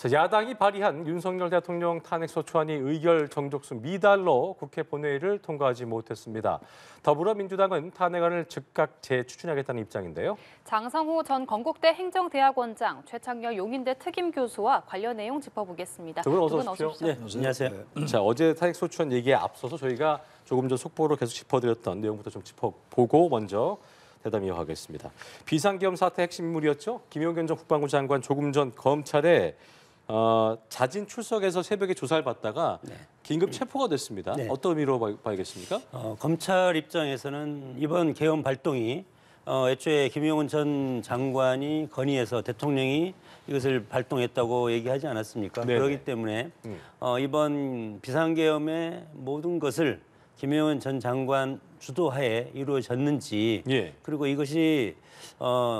자, 야당이 발의한 윤석열 대통령 탄핵소추안이 의결 정족수 미달로 국회 본회의를 통과하지 못했습니다. 더불어민주당은 탄핵안을 즉각 재추진하겠다는 입장인데요. 장성호 전 건국대 행정대학원장, 최창렬 용인대 특임교수와 관련 내용 짚어보겠습니다. 두 분 어서 오십시오. 네, 안녕하세요. 자, 어제 탄핵소추안 얘기에 앞서서 저희가 조금 전 속보로 계속 짚어드렸던 내용부터 좀 짚어보고 먼저 대담 이어가겠습니다. 비상계엄 사태 핵심인물이었죠. 김용현 전 국방부 장관 조금 전 검찰에 자진 출석해서 새벽에 조사를 받다가 긴급 체포가 됐습니다. 네. 어떤 의미로 봐야겠습니까? 검찰 입장에서는 이번 계엄 발동이 애초에 김용은 전 장관이 건의해서 대통령이 이것을 발동했다고 얘기하지 않았습니까? 네네. 그렇기 때문에 이번 비상계엄의 모든 것을 김용은 전 장관 주도하에 이루어졌는지 예. 그리고 이것이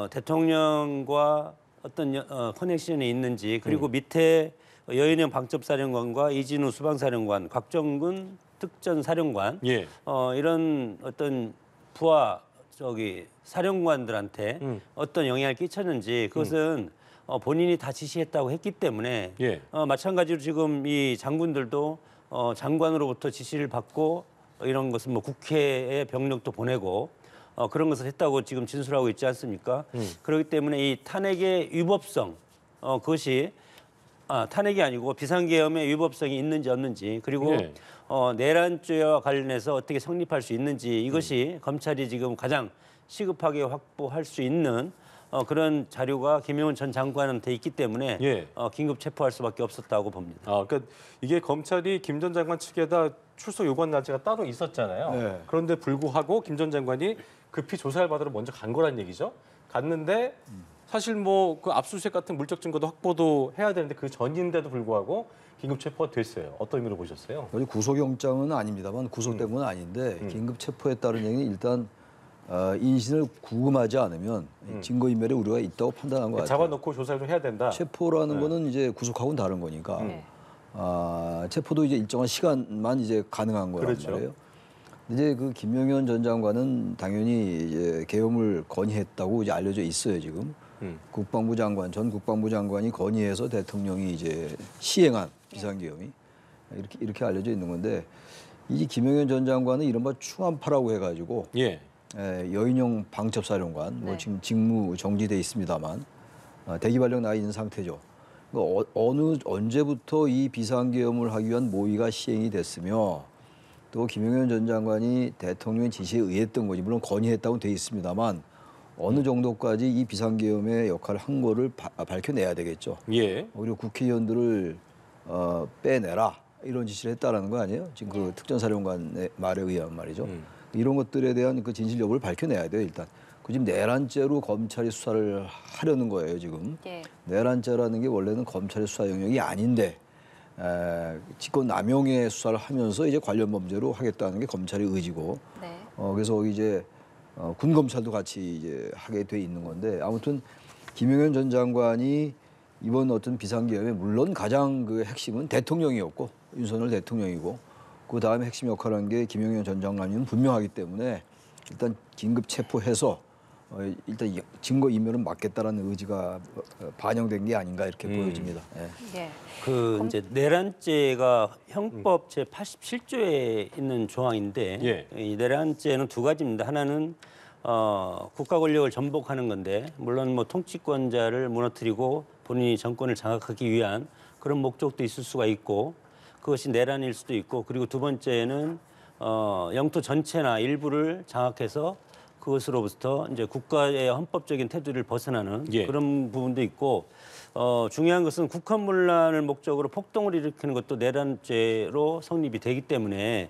대통령과 어떤 커넥션이 있는지 그리고 밑에 여인영 방첩사령관과 이진우 수방사령관, 곽정근 특전사령관 예. 이런 어떤 부하 사령관들한테 어떤 영향을 끼쳤는지 그것은 본인이 다 지시했다고 했기 때문에 예. 마찬가지로 지금 이 장군들도 장관으로부터 지시를 받고 이런 것은 뭐 국회에 병력도 보내고 그런 것을 했다고 지금 진술하고 있지 않습니까? 그렇기 때문에 이 탄핵의 위법성 그것이 탄핵이 아니고 비상계엄의 위법성이 있는지 없는지 그리고 예. 내란죄와 관련해서 어떻게 성립할 수 있는지 이것이 검찰이 지금 가장 시급하게 확보할 수 있는 그런 자료가 김용은 전 장관한테 있기 때문에 예. 긴급 체포할 수밖에 없었다고 봅니다. 그러니까 이게 검찰이 김 전 장관 측에다 출석 요구한 날짜가 따로 있었잖아요. 네. 그런데 불구하고 김 전 장관이 급히 조사를 받으러 먼저 간 거란 얘기죠. 갔는데 사실 뭐 그 압수수색 같은 물적 증거도 확보도 해야 되는데 그 전인데도 불구하고 긴급 체포가 됐어요. 어떤 의미로 보셨어요? 구속영장은 아닙니다만 구속된 건 아닌데 긴급 체포에 따른 얘기는 일단 인신을 구금하지 않으면 증거인멸의 우려가 있다고 판단한 것 같아요. 잡아놓고 조사를 좀 해야 된다. 체포라는 거는 이제 구속하고는 다른 거니까 체포도 이제 일정한 시간만 이제 가능한 거란 그렇죠. 말이에요. 이제 그 김용현 전 장관은 당연히 이제 계엄을 건의했다고 이제 알려져 있어요 지금. 국방부 장관 전 국방부 장관이 건의해서 대통령이 이제 시행한 비상계엄이 이렇게 알려져 있는 건데 이 김용현 전 장관은 이른바 충암파라고 해가지고 예. 여인영 방첩사령관 뭐 지금 직무 정지돼 있습니다만 대기 발령 나 있는 상태죠. 그러니까 언제부터 이 비상계엄을 하기 위한 모의가 시행이 됐으며 또 김용현 전 장관이 대통령의 지시에 의했던 거지 물론 건의했다고 돼 있습니다만 어느 정도까지 이 비상계엄의 역할을 한 거를 밝혀내야 되겠죠. 예. 그리고 국회의원들을 빼내라 이런 지시를 했다라는 거 아니에요? 지금 그 특전사령관의 말에 의하면 말이죠. 이런 것들에 대한 그 진실 여부를 밝혀내야 돼요 일단. 그 지금 내란죄로 검찰이 수사를 하려는 거예요 지금. 예. 내란죄라는 게 원래는 검찰의 수사 영역이 아닌데 직권남용의 수사를 하면서 이제 관련 범죄로 하겠다는 게 검찰의 의지고. 네. 그래서 이제 군 검찰도 같이 이제 하게 돼 있는 건데 아무튼 김용현 전 장관이 이번 어떤 비상계엄에 물론 가장 그 핵심은 대통령이었고 윤석열 대통령이고 그 다음에 핵심 역할을 한 게 김용현 전 장관이면 분명하기 때문에 일단 긴급 체포해서 일단 증거 인멸은 막겠다라는 의지가 반영된 게 아닌가 이렇게 보여집니다. 예. 예. 그 이제 내란죄가 형법 제 87조에 있는 조항인데 예. 이 내란죄는 두 가지입니다. 하나는 국가 권력을 전복하는 건데 물론 뭐 통치권자를 무너뜨리고 본인이 정권을 장악하기 위한 그런 목적도 있을 수가 있고 그것이 내란일 수도 있고 그리고 두 번째는 영토 전체나 일부를 장악해서 그것으로부터 이제 국가의 헌법적인 테두리를 벗어나는 예. 그런 부분도 있고 중요한 것은 국헌문란을 목적으로 폭동을 일으키는 것도 내란죄로 성립이 되기 때문에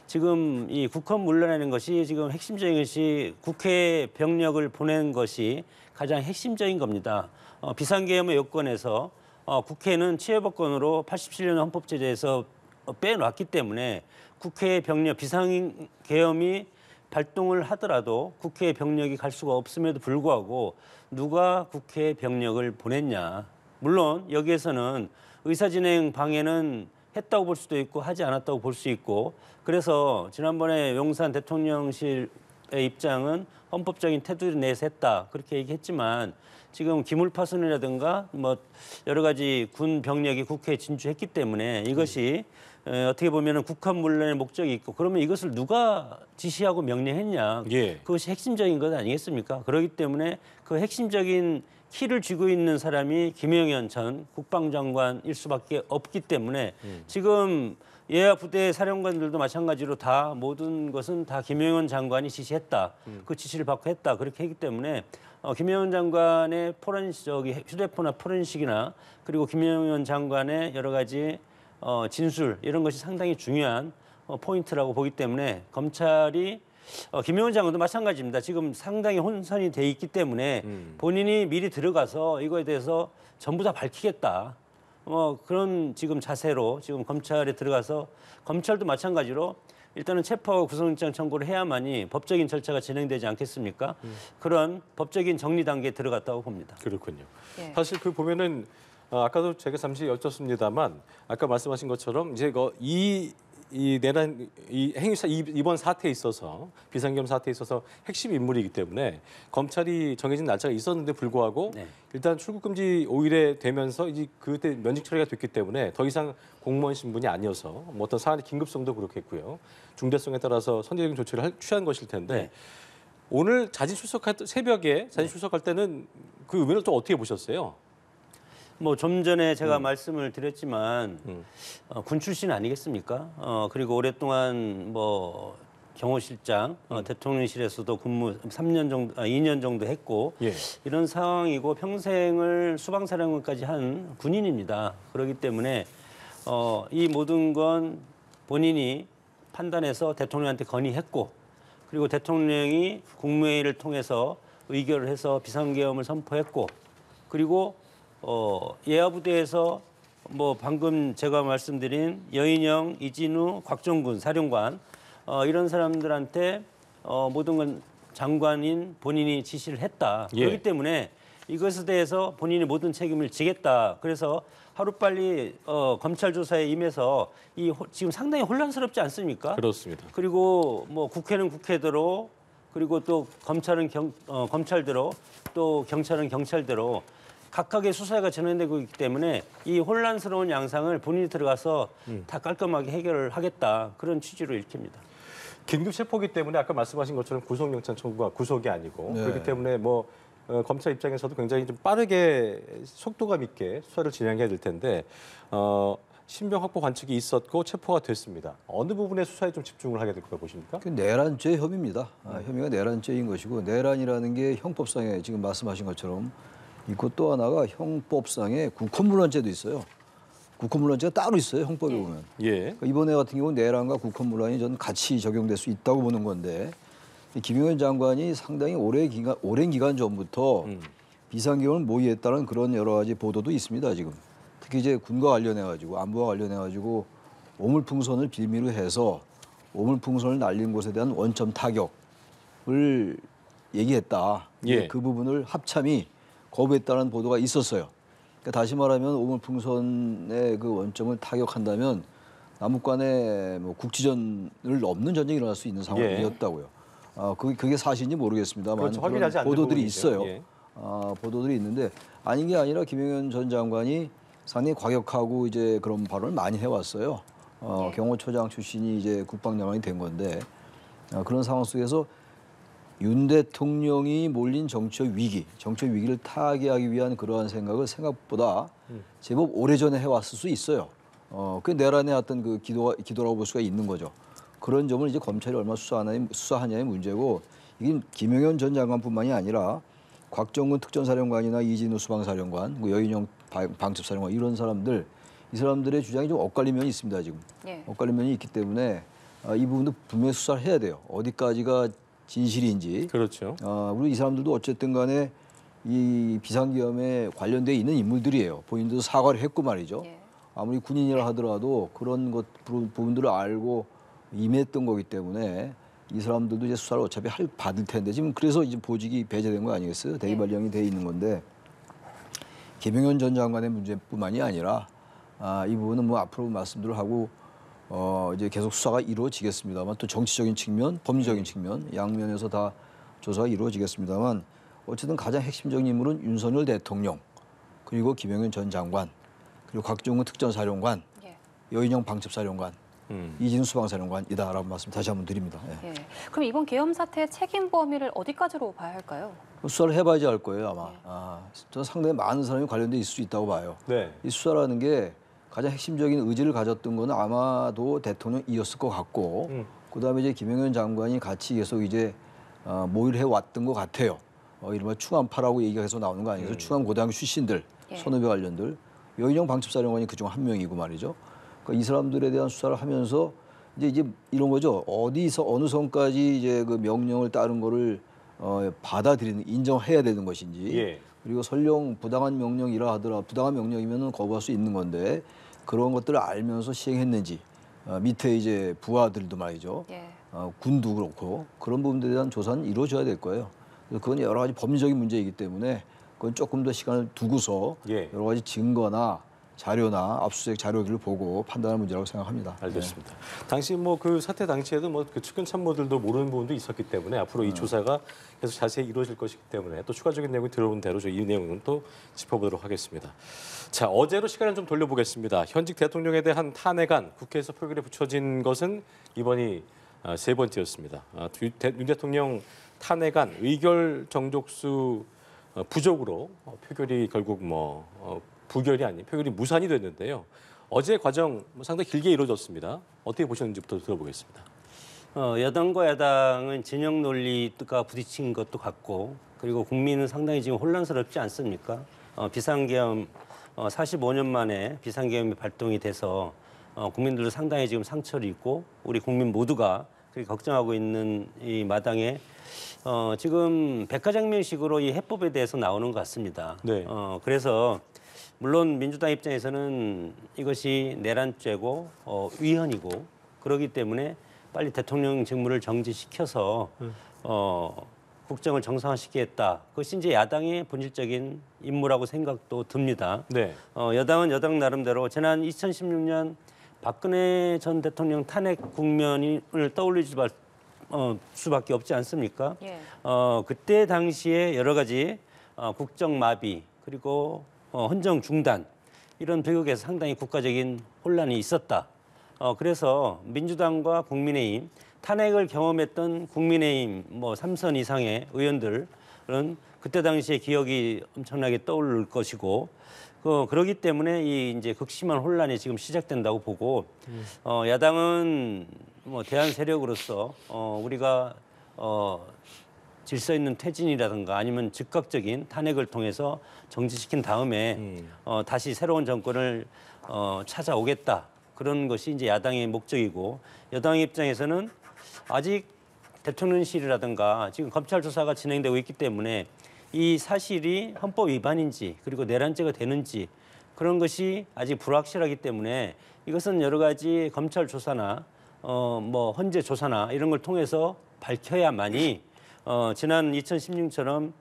지금 이 국헌문란이라는 것이 지금 핵심적인 것이 국회 병력을 보낸 것이 가장 핵심적인 겁니다. 비상계엄의 요건에서 국회는 치외법권으로 87년 헌법제재에서 빼놨기 때문에 국회 병력 비상계엄이 발동을 하더라도 국회에 병력이 갈 수가 없음에도 불구하고 누가 국회에 병력을 보냈냐. 물론 여기에서는 의사진행 방해는 했다고 볼 수도 있고 하지 않았다고 볼 수 있고 그래서 지난번에 용산 대통령실 입장은 헌법적인 테두리 내에서 했다 그렇게 얘기했지만 지금 기물 파손이라든가 뭐 여러 가지 군 병력이 국회에 진주했기 때문에 이것이 어떻게 보면은 국헌 문란의 목적이 있고 그러면 이것을 누가 지시하고 명령했냐 예. 그것이 핵심적인 것 아니겠습니까? 그렇기 때문에 그 핵심적인 키를 쥐고 있는 사람이 김영현 전 국방장관일 수밖에 없기 때문에 지금 예하 부대 사령관들도 마찬가지로 다 모든 것은 다 김영현 장관이 지시했다. 그 지시를 받고 했다. 그렇게 했기 때문에 김영현 장관의 휴대폰이나 포렌식이나 그리고 김영현 장관의 여러 가지 진술 이런 것이 상당히 중요한 포인트라고 보기 때문에 검찰이 김영현 장관도 마찬가지입니다. 지금 상당히 혼선이 돼 있기 때문에 본인이 미리 들어가서 이거에 대해서 전부 다 밝히겠다. 그런 지금 자세로 지금 검찰에 들어가서 검찰도 마찬가지로 일단은 체포하고 구속영장 청구를 해야만이 법적인 절차가 진행되지 않겠습니까? 그런 법적인 정리 단계에 들어갔다고 봅니다. 그렇군요. 예. 사실 그 보면은 아까도 제가 잠시 여쭙습니다만 아까 말씀하신 것처럼 이제 이 내란 이 행위사 이번 사태에 있어서 비상겸 사태에 있어서 핵심 인물이기 때문에 검찰이 정해진 날짜가 있었는데 불구하고 네. 일단 출국 금지 5일에 되면서 이제 그때 면직 처리가 됐기 때문에 더 이상 공무원 신분이 아니어서 뭐 어떤 사안의 긴급성도 그렇겠고요. 중대성에 따라서 선제적인 조치를 취한 것일 텐데 네. 오늘 새벽에 자진 출석할 때는 그 의미를 또 어떻게 보셨어요? 뭐 좀 전에 제가 말씀을 드렸지만 군 출신 아니겠습니까? 그리고 오랫동안 뭐 경호실장, 대통령실에서도 근무 2년 정도 했고 예. 이런 상황이고 평생을 수방사령관까지 한 군인입니다. 그렇기 때문에 이 모든 건 본인이 판단해서 대통령한테 건의했고 그리고 대통령이 국무회의를 통해서 의결을 해서 비상계엄을 선포했고 그리고 예하부대에서 뭐 방금 제가 말씀드린 여인영, 이진우, 곽종군 사령관 이런 사람들한테 모든 건 장관인 본인이 지시를 했다. 예. 그렇기 때문에 이것에 대해서 본인이 모든 책임을 지겠다. 그래서 하루빨리 검찰 조사에 임해서 지금 상당히 혼란스럽지 않습니까? 그렇습니다. 그리고 뭐 국회는 국회대로 그리고 또 검찰은 검찰대로 또 경찰은 경찰대로 각각의 수사가 진행되고 있기 때문에 이 혼란스러운 양상을 본인이 들어가서 다 깔끔하게 해결을 하겠다. 그런 취지로 읽힙니다. 긴급 체포기 때문에 아까 말씀하신 것처럼 구속영장 청구가 구속이 아니고 네. 그렇기 때문에 뭐 검찰 입장에서도 굉장히 좀 빠르게 속도감 있게 수사를 진행해야 될 텐데 신병 확보 관측이 있었고 체포가 됐습니다. 어느 부분에 수사에 좀 집중을 하게 될 거라고 보십니까? 그 내란죄 혐의입니다. 혐의가 내란죄인 것이고 내란이라는 게 형법상에 지금 말씀하신 것처럼 있고 또 하나가 형법상에 국헌문란죄도 있어요. 국헌문란죄가 따로 있어요. 형법에 보면. 예. 그러니까 이번에 같은 경우는 내란과 국헌문란이 저는 같이 적용될 수 있다고 보는 건데 김영현 장관이 상당히 오랜 기간 전부터 비상계엄을 모의했다는 그런 여러 가지 보도도 있습니다. 지금 특히 이제 군과 관련해가지고 안보와 관련해가지고 오물풍선을 빌미로 해서 오물풍선을 날린 곳에 대한 원점 타격을 얘기했다. 예. 그 부분을 합참이 거부했다는 보도가 있었어요. 그러니까 다시 말하면 오물풍선의 그 원점을 타격한다면 남북간에 뭐 국지전을 넘는 전쟁이 일어날 수 있는 상황이었다고요. 그게 사실인지 모르겠습니다만 그렇죠. 확인하지 그런 않는 보도들이 부분이죠. 있어요. 예. 보도들이 있는데 아닌 게 아니라 김영현 전 장관이 상당히 과격하고 이제 그런 발언을 많이 해왔어요. 경호처장 출신이 이제 국방장관이 된 건데 그런 상황 속에서 윤 대통령이 몰린 정치적 위기를 타개하기 위한 그러한 생각을 생각보다 제법 오래전에 해왔을 수 있어요. 그 내란의 어떤 그 기도라고 볼 수가 있는 거죠. 그런 점을 이제 검찰이 얼마나 수사하냐의 문제고 이게 김영현 전 장관뿐만이 아니라 곽정근 특전사령관이나 이진우 수방사령관, 여인영 방첩사령관 이런 사람들 이 사람들의 주장이 좀 엇갈린 면이 있습니다 지금. 예. 엇갈린 면이 있기 때문에 이 부분도 분명히 수사를 해야 돼요. 어디까지가 진실인지. 그렇죠. 그리고 이 사람들도 어쨌든 간에 이 비상계엄에 관련돼 있는 인물들이에요. 본인들도 사과를 했고 말이죠. 예. 아무리 군인이라 하더라도 그런 부분들을 알고 임했던 거기 때문에 이 사람들도 이제 수사를 어차피 받을 텐데 지금 그래서 이제 보직이 배제된 거 아니겠어요? 대기 발령이 돼 있는 건데 김영현 전 장관의 문제뿐만이 아니라 이 부분은 뭐 앞으로 말씀들을 하고 이제 계속 수사가 이루어지겠습니다만 또 정치적인 측면, 법리적인 측면 양면에서 다 조사가 이루어지겠습니다만 어쨌든 가장 핵심적인 인물은 윤석열 대통령 그리고 김영현 전 장관 그리고 곽종훈 특전사령관, 예. 여인영 방첩사령관, 이진우 수방사령관이다라고 말씀 다시 한번 드립니다. 예. 예. 그럼 이번 계엄 사태의 책임 범위를 어디까지로 봐야 할까요? 수사를 해봐야지 알 거예요 아마. 저는 상당히 많은 사람이 관련돼 있을 수 있다고 봐요. 네. 이 수사라는 게 가장 핵심적인 의지를 가졌던 거는 아마도 대통령이었을 것 같고 그다음에 이제 김영현 장관이 같이 계속 이제 모의를 해왔던 것 같아요. 이른바 충암파라고 얘기가 계속 나오는 거 아니겠어요? 충암 고등학교 출신들, 예. 선후배 관련들. 여인영 방첩사령관이 그중 한 명이고 말이죠. 그러니까 이 사람들에 대한 수사를 하면서 이제 이런 거죠. 어디서 어느 선까지 이제 그 명령을 따른 거를 받아들이는 인정해야 되는 것인지. 예. 그리고 설령 부당한 명령이라 하더라도 부당한 명령이면은 거부할 수 있는 건데 그런 것들을 알면서 시행했는지 밑에 이제 부하들도 말이죠. 예. 군도 그렇고 그런 부분들에 대한 조사는 이루어져야 될 거예요. 그래서 그건 여러 가지 법리적인 문제이기 때문에 그건 조금 더 시간을 두고서 예. 여러 가지 증거나 자료나 압수수색 자료들을 보고 판단할 문제라고 생각합니다. 알겠습니다. 당시 뭐 그 사태 당시에도 뭐 그 측근 참모들도 모르는 부분도 있었기 때문에 앞으로 이 조사가 계속 자세히 이루어질 것이기 때문에 또 추가적인 내용이 들어온 대로 저희 이 내용은 또 짚어보도록 하겠습니다. 자, 어제로 시간을 좀 돌려보겠습니다. 현직 대통령에 대한 탄핵안 국회에서 표결에 붙여진 것은 이번이 세 번째였습니다. 윤 대통령 탄핵안 의결 정족수 부족으로 표결이 결국 부결이 아닌 표결이 무산이 됐는데요. 어제 과정 상당히 길게 이루어졌습니다. 어떻게 보셨는지부터 들어보겠습니다. 여당과 야당은 진영 논리가 부딪힌 것도 같고 그리고 국민은 상당히 지금 혼란스럽지 않습니까? 비상계엄 45년 만에 비상계엄이 발동이 돼서 국민들도 상당히 지금 상처를 입고 우리 국민 모두가 그렇게 걱정하고 있는 이 마당에 지금 백화장면식으로 이 해법에 대해서 나오는 것 같습니다. 네. 그래서 물론 민주당 입장에서는 이것이 내란죄고 위헌이고 그렇기 때문에 빨리 대통령 직무를 정지시켜서 국정을 정상화시키겠다. 그것이 이제 야당의 본질적인 임무라고 생각도 듭니다. 네. 여당은 여당 나름대로 지난 2016년 박근혜 전 대통령 탄핵 국면을 떠올리지 수밖에 없지 않습니까? 예. 그때 당시에 여러 가지 국정 마비 그리고 헌정 중단 이런 배경에서 상당히 국가적인 혼란이 있었다. 그래서 민주당과 국민의힘 탄핵을 경험했던 국민의힘 3선 이상의 의원들은 그때 당시의 기억이 엄청나게 떠오를 것이고 그러기 때문에 이 이제 극심한 혼란이 지금 시작된다고 보고 야당은 대안 세력으로서 우리가 질서 있는 퇴진이라든가 아니면 즉각적인 탄핵을 통해서 정지시킨 다음에 다시 새로운 정권을 찾아오겠다. 그런 것이 이제 야당의 목적이고 여당 입장에서는 아직 대통령실이라든가 지금 검찰 조사가 진행되고 있기 때문에 이 사실이 헌법 위반인지 그리고 내란죄가 되는지 그런 것이 아직 불확실하기 때문에 이것은 여러 가지 검찰 조사나 헌재 조사나 이런 걸 통해서 밝혀야만이 지난 2016처럼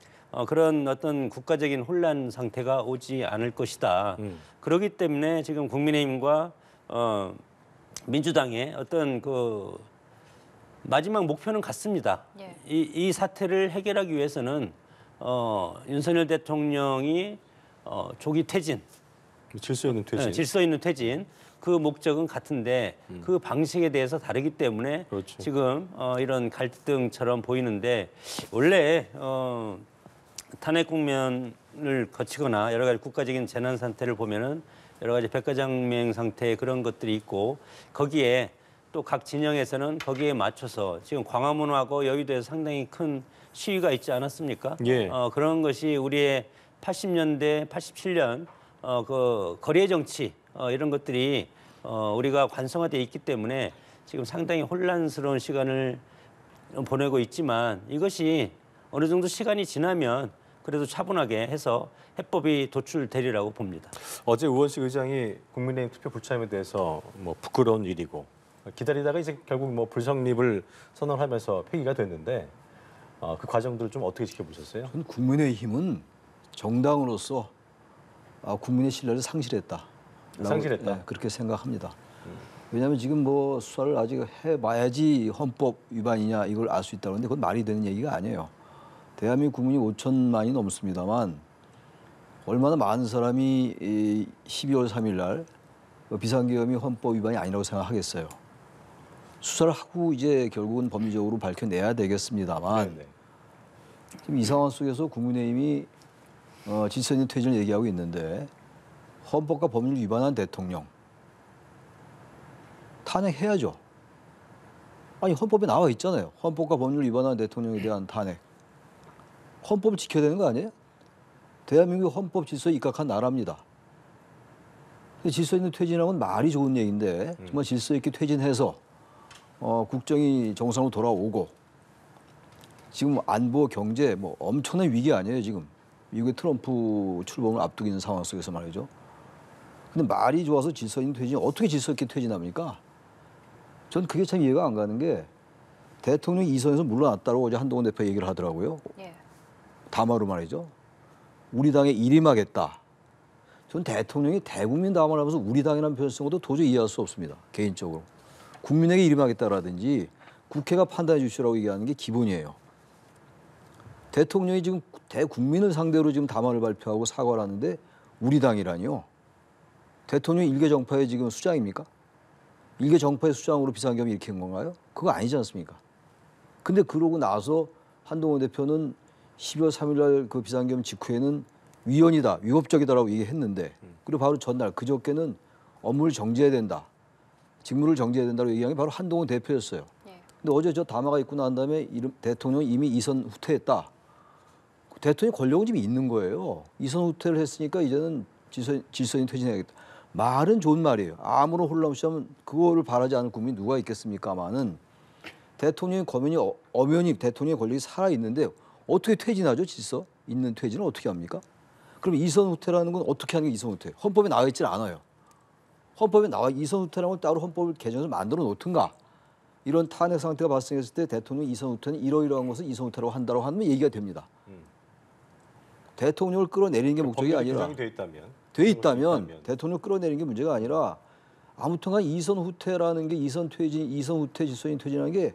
그런 어떤 국가적인 혼란 상태가 오지 않을 것이다. 그렇기 때문에 지금 국민의힘과 민주당의 어떤 그 마지막 목표는 같습니다. 예. 이 사태를 해결하기 위해서는 윤석열 대통령이 조기 퇴진, 질서 있는 퇴진. 질서 있는 퇴진 그 목적은 같은데 그 방식에 대해서 다르기 때문에 그렇죠. 지금 이런 갈등처럼 보이는데 원래 탄핵 국면을 거치거나 여러 가지 국가적인 재난 상태를 보면은 여러 가지 백과장맹 상태의 그런 것들이 있고 거기에 또 각 진영에서는 거기에 맞춰서 지금 광화문하고 여의도에서 상당히 큰 시위가 있지 않았습니까? 예. 그런 것이 우리의 80년대, 87년 그 거리의 정치 이런 것들이 우리가 관성화되어 있기 때문에 지금 상당히 혼란스러운 시간을 보내고 있지만 이것이 어느 정도 시간이 지나면 그래도 차분하게 해서 해법이 도출되리라고 봅니다. 어제 우원식 의장이 국민의힘 투표 불참에 대해서 부끄러운 일이고 기다리다가 이제 결국 불성립을 선언하면서 폐기가 됐는데 그 과정들을 좀 어떻게 지켜보셨어요? 저는 국민의힘은 정당으로서 국민의 신뢰를 상실했다. 상실했다. 그렇게 생각합니다. 왜냐하면 지금 뭐 수사를 아직 해봐야지 헌법 위반이냐 이걸 알 수 있다는데 그건 말이 되는 얘기가 아니에요. 대한민국 국민이 5천만이 넘습니다만 얼마나 많은 사람이 12월 3일 날 비상계엄이 헌법 위반이 아니라고 생각하겠어요. 수사를 하고 이제 결국은 법리적으로 밝혀내야 되겠습니다만 네네. 지금 이 상황 속에서 국민의힘이 질서 있는 퇴진을 얘기하고 있는데 헌법과 법률 위반한 대통령 탄핵해야죠. 아니 헌법에 나와 있잖아요. 헌법과 법률 위반한 대통령에 대한 탄핵. 헌법을 지켜야 되는 거 아니에요? 대한민국 헌법 질서에 입각한 나라입니다. 질서 있는 퇴진하면 말이 좋은 얘기인데 정말 질서 있게 퇴진해서 국정이 정상으로 돌아오고 지금 안보 경제 뭐 엄청난 위기 아니에요 지금 미국의 트럼프 출범을 앞두고 있는 상황 속에서 말이죠. 근데 말이 좋아서 질서 있는 퇴진이 어떻게 질서 있게 퇴진합니까? 전 그게 참 이해가 안 가는 게 대통령이 이 선에서 물러났다고 어제 한동훈 대표 얘기를 하더라고요. 예. 담화로 말이죠. 우리 당에 일임하겠다. 전 대통령이 대국민 담화를 하면서 우리 당이라는 표현을 쓴 것도 도저히 이해할 수 없습니다. 개인적으로. 국민에게 일임하겠다라든지 국회가 판단해 주시라고 얘기하는 게 기본이에요. 대통령이 지금 대국민을 상대로 지금 담화를 발표하고 사과를 하는데 우리 당이라니요. 대통령이 일개 정파의 지금 수장입니까? 일개 정파의 수장으로 비상계엄을 일으킨 건가요? 그거 아니지 않습니까? 근데 그러고 나서 한동훈 대표는 12월 3일 날 그 비상계엄 직후에는 위헌이다, 위법적이다라고 얘기했는데 그리고 바로 전날 그저께는 업무를 정지해야 된다, 직무를 정지해야 된다고 얘기한 게 바로 한동훈 대표였어요. 예. 근데 어제 저 담화가 있고 난 다음에 대통령이 이미 이선 후퇴했다. 대통령 권력은 지금 있는 거예요. 이선 후퇴를 했으니까 이제는 질서인 퇴진해야겠다. 말은 좋은 말이에요. 아무런 혼란 없이 하면 그거를 바라지 않을 국민이 누가 있겠습니까마는 대통령의 엄연히 대통령의 권력이 살아있는데 어떻게 퇴진하죠? 질서 있는 퇴진을 어떻게 합니까? 그럼 이선 후퇴라는 건 어떻게 하는 게 이선 후퇴? 헌법에 나와 있질 않아요. 헌법에 나와 이선 후퇴라는 걸 따로 헌법을 개정해서 만들어 놓든가. 이런 탄핵 상태가 발생했을 때 대통령 이선 후퇴는 이러이러한 것을 이선 후퇴라고 한다고 하면 얘기가 됩니다. 대통령을 끌어내리는 게 목적이 아니라 규정이 돼 있다면 대통령을 끌어내리는 게 문제가 아니라 아무튼간 이선 후퇴라는 게 이선 퇴진, 이선 후퇴 질서인 퇴진이라는 게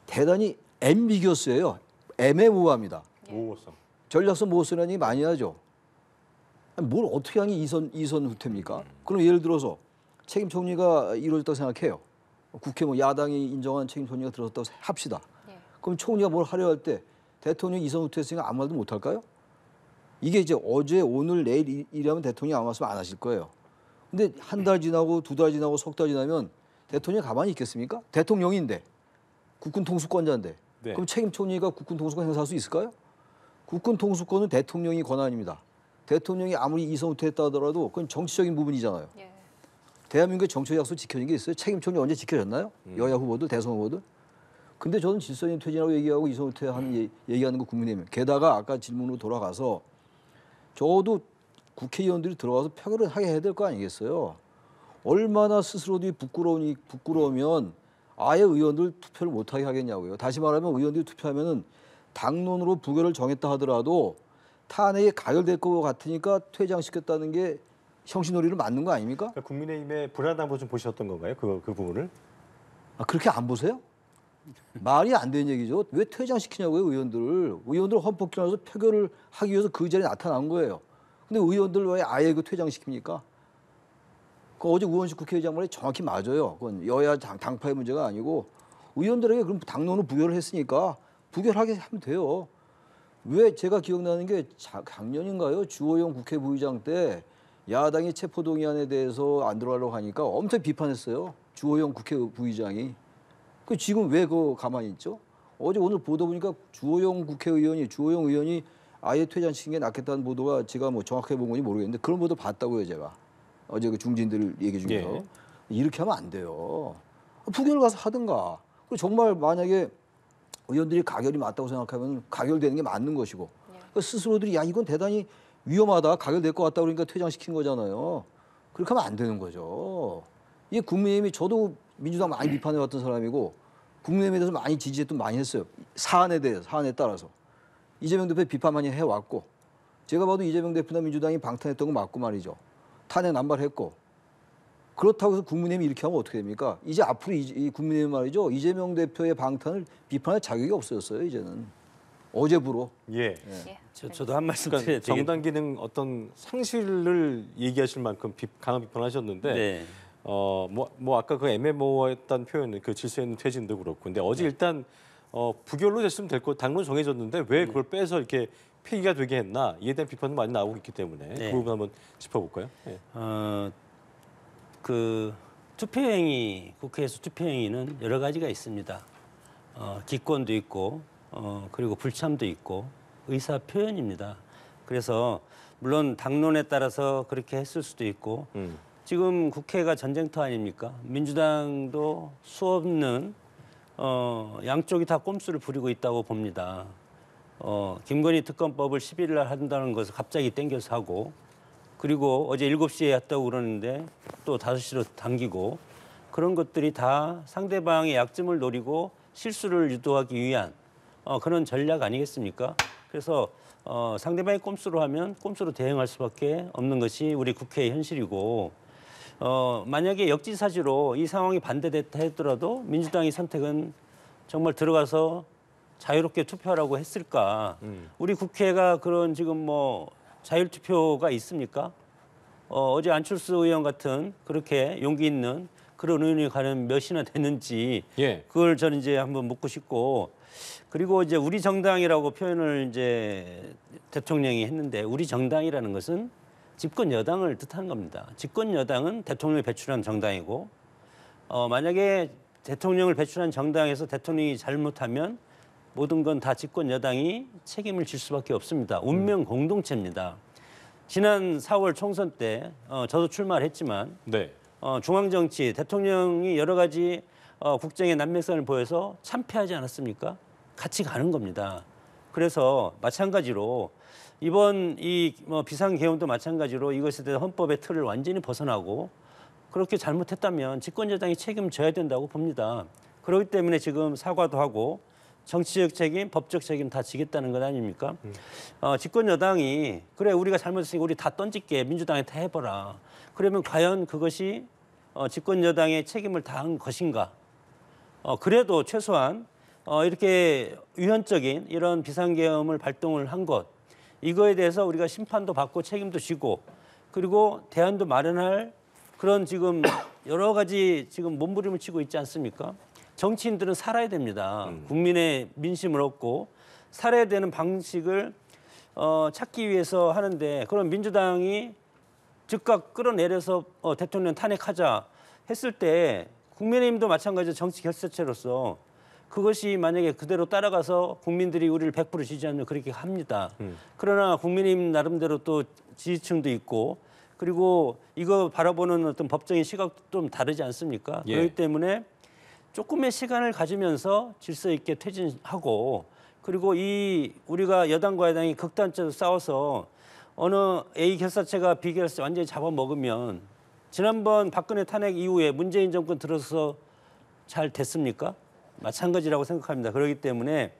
대단히 앰비기어스예요. 애매모호합니다. 모호성. 전략성 모호성이라는 얘기 많이 하죠. 아니, 뭘 어떻게 하니 이선 후퇴입니까? 그럼 예를 들어서 책임 총리가 이루어졌다고 생각해요. 국회 뭐 야당이 인정한 책임 총리가 들어섰다고 합시다. 예. 그럼 총리가 뭘 하려 할 때 대통령이 이선 후퇴했으니까 아무 말도 못 할까요? 이게 이제 어제 오늘 내일 이라면 대통령이 아무 말씀 안 하실 거예요. 근데 한 달 지나고 두 달 지나고 석 달 지나면 대통령이 가만히 있겠습니까? 대통령인데 국군 통수권자인데 네. 그럼 책임 총리가 국군 통수권 행사할 수 있을까요? 국군 통수권은 대통령이 권한입니다. 대통령이 아무리 이선 후퇴했다 하더라도 그건 정치적인 부분이잖아요. 예. 대한민국의 정치적 약속 지켜진 게 있어요? 책임 총리 언제 지켜졌나요? 여야 후보들, 대선 후보들? 근데 저는 질서인 퇴진이라고 얘기하고 이선 후퇴하는 얘기하는 거 국민의힘. 게다가 아까 질문으로 돌아가서 적어도 국회의원들이 들어가서 표결을 하게 해야 될 거 아니겠어요? 얼마나 스스로들이 부끄러우면 아예 의원들 투표를 못하게 하겠냐고요. 다시 말하면 의원들이 투표하면은 당론으로 부결을 정했다 하더라도 탄핵이 가결될 것 같으니까 퇴장시켰다는 게 형식놀이를 맞는 거 아닙니까? 그러니까 국민의힘의 불안함도 좀 보셨던 건가요? 그 부분을? 아, 그렇게 안 보세요? 말이 안 되는 얘기죠. 왜 퇴장시키냐고요, 의원들을. 의원들 헌법기관에서 표결을 하기 위해서 그 자리에 나타난 거예요. 근데 의원들 왜 아예 그 퇴장시킵니까? 그 어제 우원식 국회의장 말이 정확히 맞아요. 그건 여야 당파의 문제가 아니고 의원들에게 그럼 당론으로 부결을 했으니까 부결하게 하면 돼요. 왜 제가 기억나는 게 작년인가요? 주호영 국회 부의장 때 야당이 체포동의안에 대해서 안 들어가려고 하니까 엄청 비판했어요. 주호영 국회 부의장이. 그 지금 왜 그 가만히 있죠? 어제 오늘 보도 보니까 주호영 의원이 아예 퇴장시킨 게 낫겠다는 보도가 제가 뭐 정확하게 본 건지 모르겠는데 그런 보도 봤다고요, 제가. 어제 그 중진들 얘기 중에서. 예. 이렇게 하면 안 돼요. 부결 가서 하든가. 그리고 정말 만약에 의원들이 가결이 맞다고 생각하면 가결되는 게 맞는 것이고 그러니까 스스로들이 야 이건 대단히 위험하다 가결될 것 같다 그러니까 퇴장시킨 거잖아요. 그렇게 하면 안 되는 거죠. 이게 국민의힘이 저도 민주당 많이 비판해왔던 사람이고 국민의힘에 대해서 많이 지지했던 많이 했어요. 사안에 따라서. 이재명 대표 비판 많이 해왔고 제가 봐도 이재명 대표나 민주당이 방탄했던 거 맞고 말이죠. 탄핵 남발했고 그렇다고 해서 국민의힘이 이렇게 하면 어떻게 됩니까? 이제 앞으로 이 국민의힘 말이죠. 이재명 대표의 방탄을 비판할 자격이 없어졌어요. 이제는 어제부로. 예. 예. 저도 한 말씀 그러니까 드려야 되겠 정당 기능 어떤 상실을 얘기하실 만큼 강한 비판하셨는데 네. 뭐 아까 그 애매모호했던 표현은 그 질서 있는 퇴진도 그렇고 근데 어제 일단 부결로 됐으면 될 거 당론 정해졌는데 왜 그걸 빼서 이렇게 폐기가 되게 했나 이에 대한 비판도 많이 나오고 있기 때문에 네. 그 부분 한번 짚어볼까요? 예. 그 투표행위, 국회에서 투표행위는 여러 가지가 있습니다. 기권도 있고, 그리고 불참도 있고, 의사 표현입니다. 그래서 물론 당론에 따라서 그렇게 했을 수도 있고, 지금 국회가 전쟁터 아닙니까? 민주당도 수없는 양쪽이 다 꼼수를 부리고 있다고 봅니다. 김건희 특검법을 11일 날 한다는 것을 갑자기 땡겨서 하고, 그리고 어제 7시에 했다고 그러는데 또 5시로 당기고 그런 것들이 다 상대방의 약점을 노리고 실수를 유도하기 위한 그런 전략 아니겠습니까? 그래서 상대방이 꼼수로 하면 꼼수로 대응할 수밖에 없는 것이 우리 국회의 현실이고 만약에 역지사지로 이 상황이 반대됐다 하더라도 민주당의 선택은 정말 들어가서 자유롭게 투표하라고 했을까? 우리 국회가 그런 지금 뭐 자율투표가 있습니까? 어제 안철수 의원 같은 그렇게 용기 있는 그런 의원이 가는 몇이나 됐는지 예. 그걸 저는 이제 한번 묻고 싶고 그리고 이제 우리 정당이라고 표현을 이제 대통령이 했는데 우리 정당이라는 것은 집권 여당을 뜻하는 겁니다. 집권 여당은 대통령을 배출한 정당이고 만약에 대통령을 배출한 정당에서 대통령이 잘못하면 모든 건 다 집권 여당이 책임을 질 수밖에 없습니다. 운명 공동체입니다. 지난 4월 총선 때 저도 출마를 했지만 네. 중앙정치 대통령이 여러 가지 국정의 난맥성을 보여서 참패하지 않았습니까? 같이 가는 겁니다. 그래서 마찬가지로 이번 이 비상계엄도 마찬가지로 이것에 대해서 헌법의 틀을 완전히 벗어나고 그렇게 잘못했다면 집권 여당이 책임을 져야 된다고 봅니다. 그렇기 때문에 지금 사과도 하고 정치적 책임, 법적 책임 다 지겠다는 것 아닙니까? 집권 여당이 그래 우리가 잘못했으니까 우리 다 던질게 민주당한테 해보라. 그러면 과연 그것이 집권 여당의 책임을 다한 것인가? 그래도 최소한 이렇게 위헌적인 이런 비상계엄을 발동을 한 것 이거에 대해서 우리가 심판도 받고 책임도 지고 그리고 대안도 마련할 그런 지금 여러 가지 지금 몸부림을 치고 있지 않습니까? 정치인들은 살아야 됩니다. 국민의 민심을 얻고 살아야 되는 방식을 찾기 위해서 하는데 그럼 민주당이 즉각 끌어내려서 대통령 탄핵하자 했을 때 국민의힘도 마찬가지로 정치 결사체로서 그것이 만약에 그대로 따라가서 국민들이 우리를 100% 지지하면 그렇게 합니다. 그러나 국민의힘 나름대로 또 지지층도 있고 그리고 이거 바라보는 어떤 법적인 시각도 좀 다르지 않습니까? 예. 그렇기 때문에 조금의 시간을 가지면서 질서 있게 퇴진하고 그리고 이 우리가 여당과 야당이 극단적으로 싸워서 어느 A 결사체가 B 결사체 완전히 잡아먹으면 지난번 박근혜 탄핵 이후에 문재인 정권 들어서 잘 됐습니까? 마찬가지라고 생각합니다. 그렇기 때문에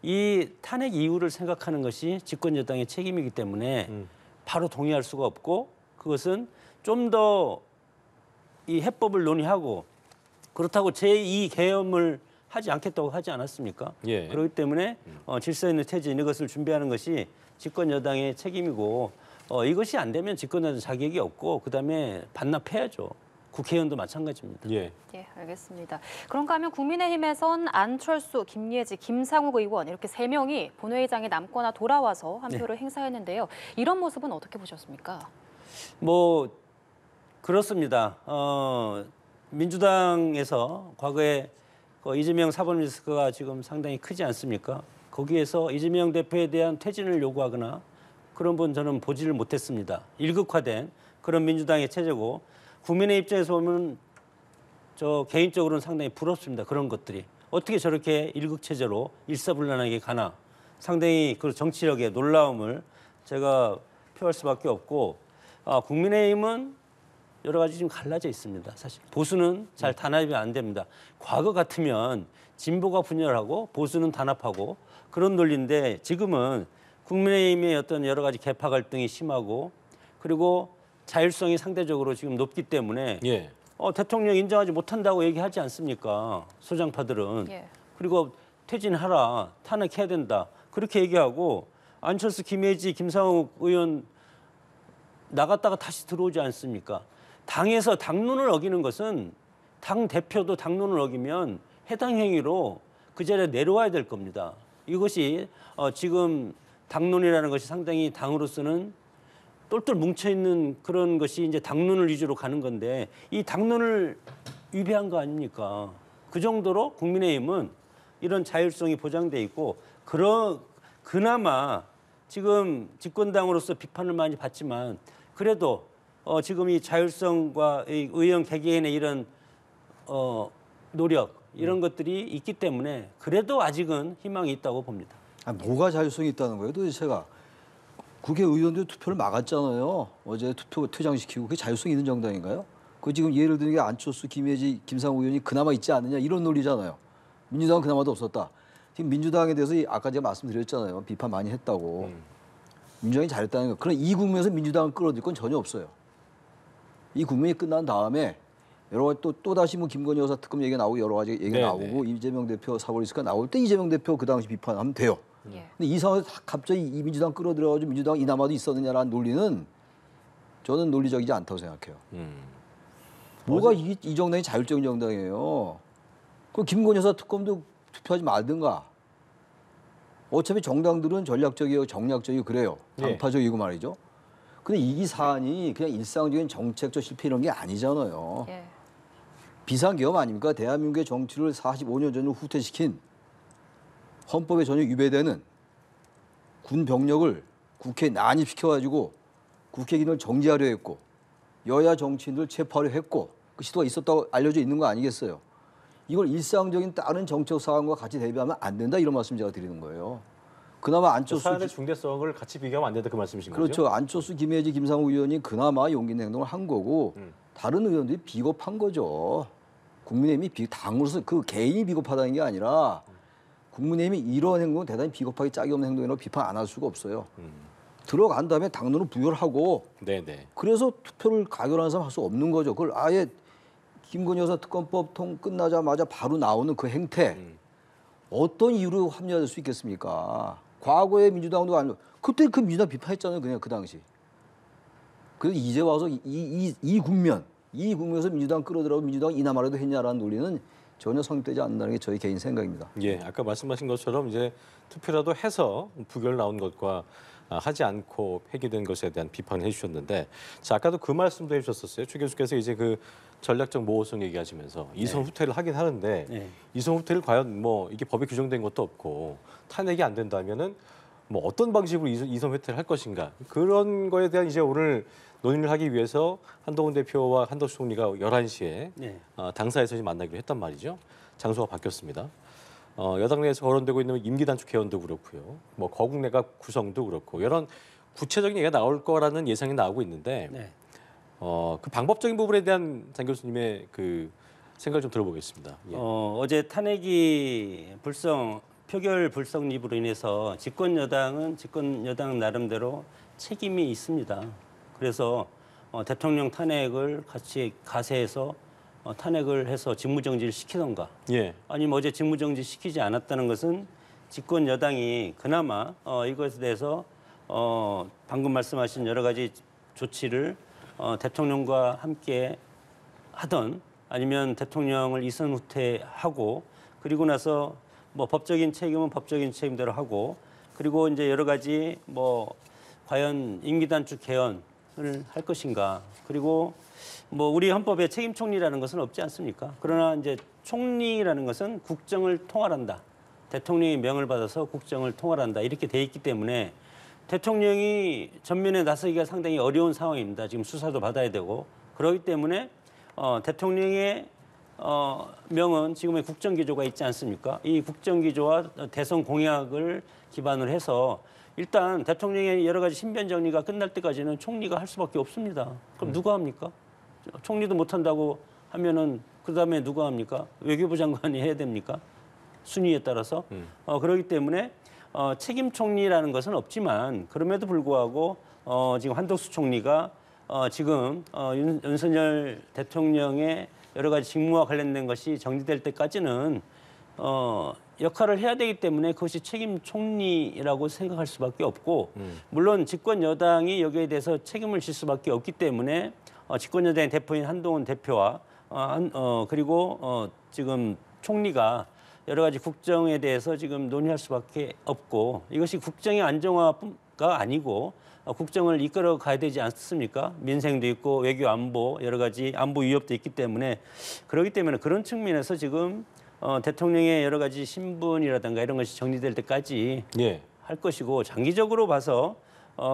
이 탄핵 이후를 생각하는 것이 집권 여당의 책임이기 때문에 바로 동의할 수가 없고 그것은 좀 더 이 해법을 논의하고 그렇다고 제2 계엄을 하지 않겠다고 하지 않았습니까? 예. 그렇기 때문에 질서 있는 퇴진 이것을 준비하는 것이 집권 여당의 책임이고 이것이 안 되면 집권 여당 자격이 없고 그다음에 반납해야죠. 국회의원도 마찬가지입니다. 예. 예, 알겠습니다. 그런가 하면 국민의힘에선 안철수, 김예지, 김상욱 의원 이렇게 3명이 본회의장에 남거나 돌아와서 한 표를 행사했는데요. 이런 모습은 어떻게 보셨습니까? 뭐 그렇습니다. 민주당에서 과거에 이재명 사법 리스크가 지금 상당히 크지 않습니까? 거기에서 이재명 대표에 대한 퇴진을 요구하거나 그런 분 저는 보지를 못했습니다. 일극화된 그런 민주당의 체제고 국민의 입장에서 보면 저 개인적으로는 상당히 부럽습니다. 그런 것들이. 어떻게 저렇게 일극 체제로 일사불란하게 가나 상당히 그 정치력의 놀라움을 제가 표할 수밖에 없고 국민의힘은 여러 가지 지금 갈라져 있습니다. 사실 보수는 잘 단합이 안 됩니다. 과거 같으면 진보가 분열하고 보수는 단합하고 그런 논리인데 지금은 국민의힘의 어떤 여러 가지 계파 갈등이 심하고 그리고 자율성이 상대적으로 지금 높기 때문에 예. 대통령 인정하지 못한다고 얘기하지 않습니까? 소장파들은. 예. 그리고 퇴진하라, 탄핵해야 된다. 그렇게 얘기하고 안철수, 김혜지, 김상욱 의원 나갔다가 다시 들어오지 않습니까? 당에서 당론을 어기는 것은 당 대표도 당론을 어기면 해당 행위로 그 자리에 내려와야 될 겁니다. 이것이 지금 당론이라는 것이 상당히 당으로서는 똘똘 뭉쳐있는 그런 것이 이제 당론을 위주로 가는 건데 이 당론을 위배한 거 아닙니까? 그 정도로 국민의힘은 이런 자율성이 보장돼 있고 그나마 지금 집권당으로서 비판을 많이 받지만 그래도 지금 이 자율성과 이 의원 개개인의 이런 노력 이런 것들이 있기 때문에 그래도 아직은 희망이 있다고 봅니다. 뭐가 자율성이 있다는 거예요 도대체가. 국회의원들 투표를 막았잖아요. 어제 투표 퇴장시키고 그게 자율성이 있는 정당인가요? 그 지금 예를 들는 게 안철수, 김혜지, 김상우 의원이 그나마 있지 않느냐 이런 논리잖아요. 민주당은 그나마도 없었다. 지금 민주당에 대해서 아까 제가 말씀드렸잖아요. 비판 많이 했다고. 민주당이 잘했다는 거. 그럼 이 국면에서 민주당을 끌어들일 건 전혀 없어요. 이 국면이 끝난 다음에 여러 가지 또 다시 뭐 김건희 여사 특검 얘기가 나오고 여러 가지 얘기가 나오고 이재명 대표 사법 리스크가 나올 때 이재명 대표 그 당시 비판하면 돼요. 예. 근데 이 상황에서 갑자기 이 민주당 끌어들여가지고 민주당 이남아도 있었느냐라는 논리는 저는 논리적이지 않다고 생각해요. 뭐가 이 정당이 자율적인 정당이에요. 그 김건희 여사 특검도 투표하지 말든가. 어차피 정당들은 전략적이고 정략적이고 그래요. 당파적이고 말이죠. 근데 이 사안이 그냥 일상적인 정책적 실패 이런 게 아니잖아요. 예. 비상계엄 아닙니까? 대한민국의 정치를 45년 전으로 후퇴시킨 헌법에 전혀 위배되는 군 병력을 국회에 난입시켜가지고 국회 기능을 정지하려 했고 여야 정치인들 체포하려 했고 그 시도가 있었다고 알려져 있는 거 아니겠어요? 이걸 일상적인 다른 정책 사안과 같이 대비하면 안 된다 이런 말씀 제가 드리는 거예요. 그나마 안철수 사안의 중대성을 같이 비교하면 안 된다 그 말씀이신 거죠? 그렇죠. 안철수, 김혜지, 김상우 의원이 그나마 용기 있는 행동을 한 거고 다른 의원들이 비겁한 거죠. 국민의힘이 당으로서 그 개인이 비겁하다는 게 아니라 국민의힘이 이런 행동은 대단히 비겁하게 짝이 없는 행동이라고 비판 안 할 수가 없어요. 들어간 다음에 당론을 부여하고 그래서 투표를 가결하는 사람 할 수 없는 거죠. 그걸 아예 김건희 여사 특검법 끝나자마자 바로 나오는 그 행태 어떤 이유로 합리화될 수 있겠습니까? 과거에 민주당도 아니고 그때 그 민주당 비판했잖아요. 그냥 그 당시. 그래서 이제 와서 이 국면에서 민주당 끌어들여고 민주당 이남아라도 했냐라는 논리는 전혀 성립되지 않는다는 게 저희 개인 생각입니다. 예, 아까 말씀하신 것처럼 이제 투표라도 해서 부결 나온 것과 하지 않고 폐기된 것에 대한 비판을 해주셨는데, 자 아까도 그 말씀도 해주셨었어요. 최 교수께서 이제 그 전략적 모호성 얘기하시면서 이선 후퇴를 하긴 하는데 이선 후퇴를 과연 뭐 이게 법에 규정된 것도 없고 탄핵이 안 된다면은 뭐 어떤 방식으로 이선 후퇴를 할 것인가 그런 거에 대한 이제 오늘 논의를 하기 위해서 한동훈 대표와 한덕수 총리가 11시에 당사에서 이제 만나기로 했단 말이죠. 장소가 바뀌었습니다. 여당 내에서 거론되고 있는 임기 단축 개헌도 그렇고요. 뭐 거국 내각 구성도 그렇고 이런 구체적인 얘기가 나올 거라는 예상이 나오고 있는데 그 방법적인 부분에 대한 장 교수님의 그 생각을 좀 들어보겠습니다. 예. 어제 탄핵이 표결 불성립으로 인해서 집권 여당 나름대로 책임이 있습니다. 그래서 대통령 탄핵을 같이 가세해서 탄핵을 해서 직무정지를 시키던가 아니면 어제 직무정지 시키지 않았다는 것은 집권 여당이 그나마 이것에 대해서 방금 말씀하신 여러 가지 조치를 대통령과 함께 하던 아니면 대통령을 이선 후퇴하고 그리고 나서 뭐 법적인 책임은 법적인 책임대로 하고 그리고 이제 여러 가지 뭐 과연 임기 단축 개헌을 할 것인가 그리고 뭐 우리 헌법에 책임 총리라는 것은 없지 않습니까? 그러나 이제 총리라는 것은 국정을 통할한다. 대통령이 명을 받아서 국정을 통할한다. 이렇게 돼 있기 때문에 대통령이 전면에 나서기가 상당히 어려운 상황입니다. 지금 수사도 받아야 되고 그렇기 때문에 대통령의 명은 지금의 국정기조가 있지 않습니까? 이 국정기조와 대선 공약을 기반으로 해서 일단 대통령의 여러 가지 신변 정리가 끝날 때까지는 총리가 할 수밖에 없습니다. 그럼 누가 합니까? 총리도 못한다고 하면은 그다음에 누가 합니까? 외교부 장관이 해야 됩니까? 순위에 따라서 그렇기 때문에 책임 총리라는 것은 없지만 그럼에도 불구하고 지금 한덕수 총리가 지금 윤석열 대통령의 여러 가지 직무와 관련된 것이 정리될 때까지는 역할을 해야 되기 때문에 그것이 책임 총리라고 생각할 수밖에 없고 물론 집권 여당이 여기에 대해서 책임을 질 수밖에 없기 때문에 집권 여당의 대표인 한동훈 대표와 그리고 지금 총리가 여러 가지 국정에 대해서 지금 논의할 수밖에 없고 이것이 국정의 안정화가 아니고 국정을 이끌어 가야 되지 않습니까? 민생도 있고 외교 안보 여러 가지 안보 위협도 있기 때문에 그렇기 때문에 그런 측면에서 지금 대통령의 여러 가지 신분이라든가 이런 것이 정리될 때까지 예. 할 것이고 장기적으로 봐서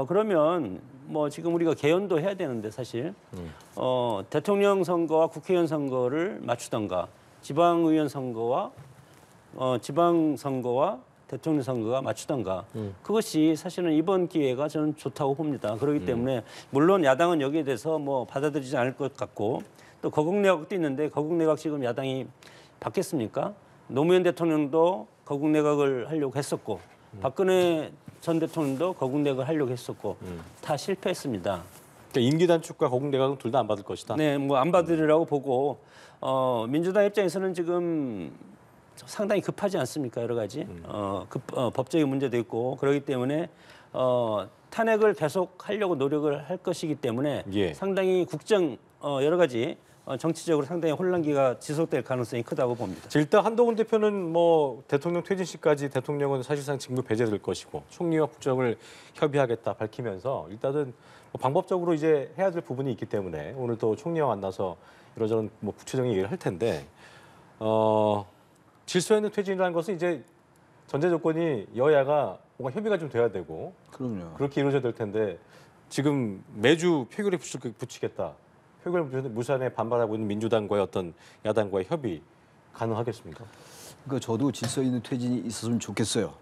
그러면 뭐 지금 우리가 개헌도 해야 되는데 사실 대통령 선거와 국회의원 선거를 맞추던가 지방의원 선거와 지방선거와 대통령 선거가 맞추던가 그것이 사실은 이번 기회가 저는 좋다고 봅니다. 그렇기 때문에 물론 야당은 여기에 대해서 뭐 받아들이지 않을 것 같고 또 거국내각도 있는데 거국내각 지금 야당이 바뀌었습니까? 노무현 대통령도 거국내각을 하려고 했었고 박근혜 전 대통령도 거국내각을 하려고 했었고 다 실패했습니다. 그러니까 임기 단축과 거국내각은 둘 다 안 받을 것이다. 네, 뭐 안 받으리라고 보고 민주당 입장에서는 지금 상당히 급하지 않습니까? 여러 가지 법적인 문제도 있고 그렇기 때문에 탄핵을 계속 하려고 노력을 할 것이기 때문에 예. 상당히 국정 여러 가지 정치적으로 상당히 혼란기가 지속될 가능성이 크다고 봅니다. 일단 한동훈 대표는 뭐 대통령 퇴진 시까지 대통령은 사실상 직무 배제될 것이고 총리와 국정을 협의하겠다 밝히면서 일단은 뭐 방법적으로 이제 해야 될 부분이 있기 때문에 오늘 또 총리와 만나서 이러저런 뭐 구체적인 얘기를 할 텐데 질서 있는 퇴진이라는 것은 이제 전제 조건이 여야가 뭔가 협의가 좀 돼야 되고 그럼요. 그렇게 이루어져야 될 텐데 지금 매주 표결에 붙이겠다. 표결 무산에 반발하고 있는 민주당과의 어떤 야당과의 협의 가능하겠습니까? 그러니까 저도 질서 있는 퇴진이 있었으면 좋겠어요.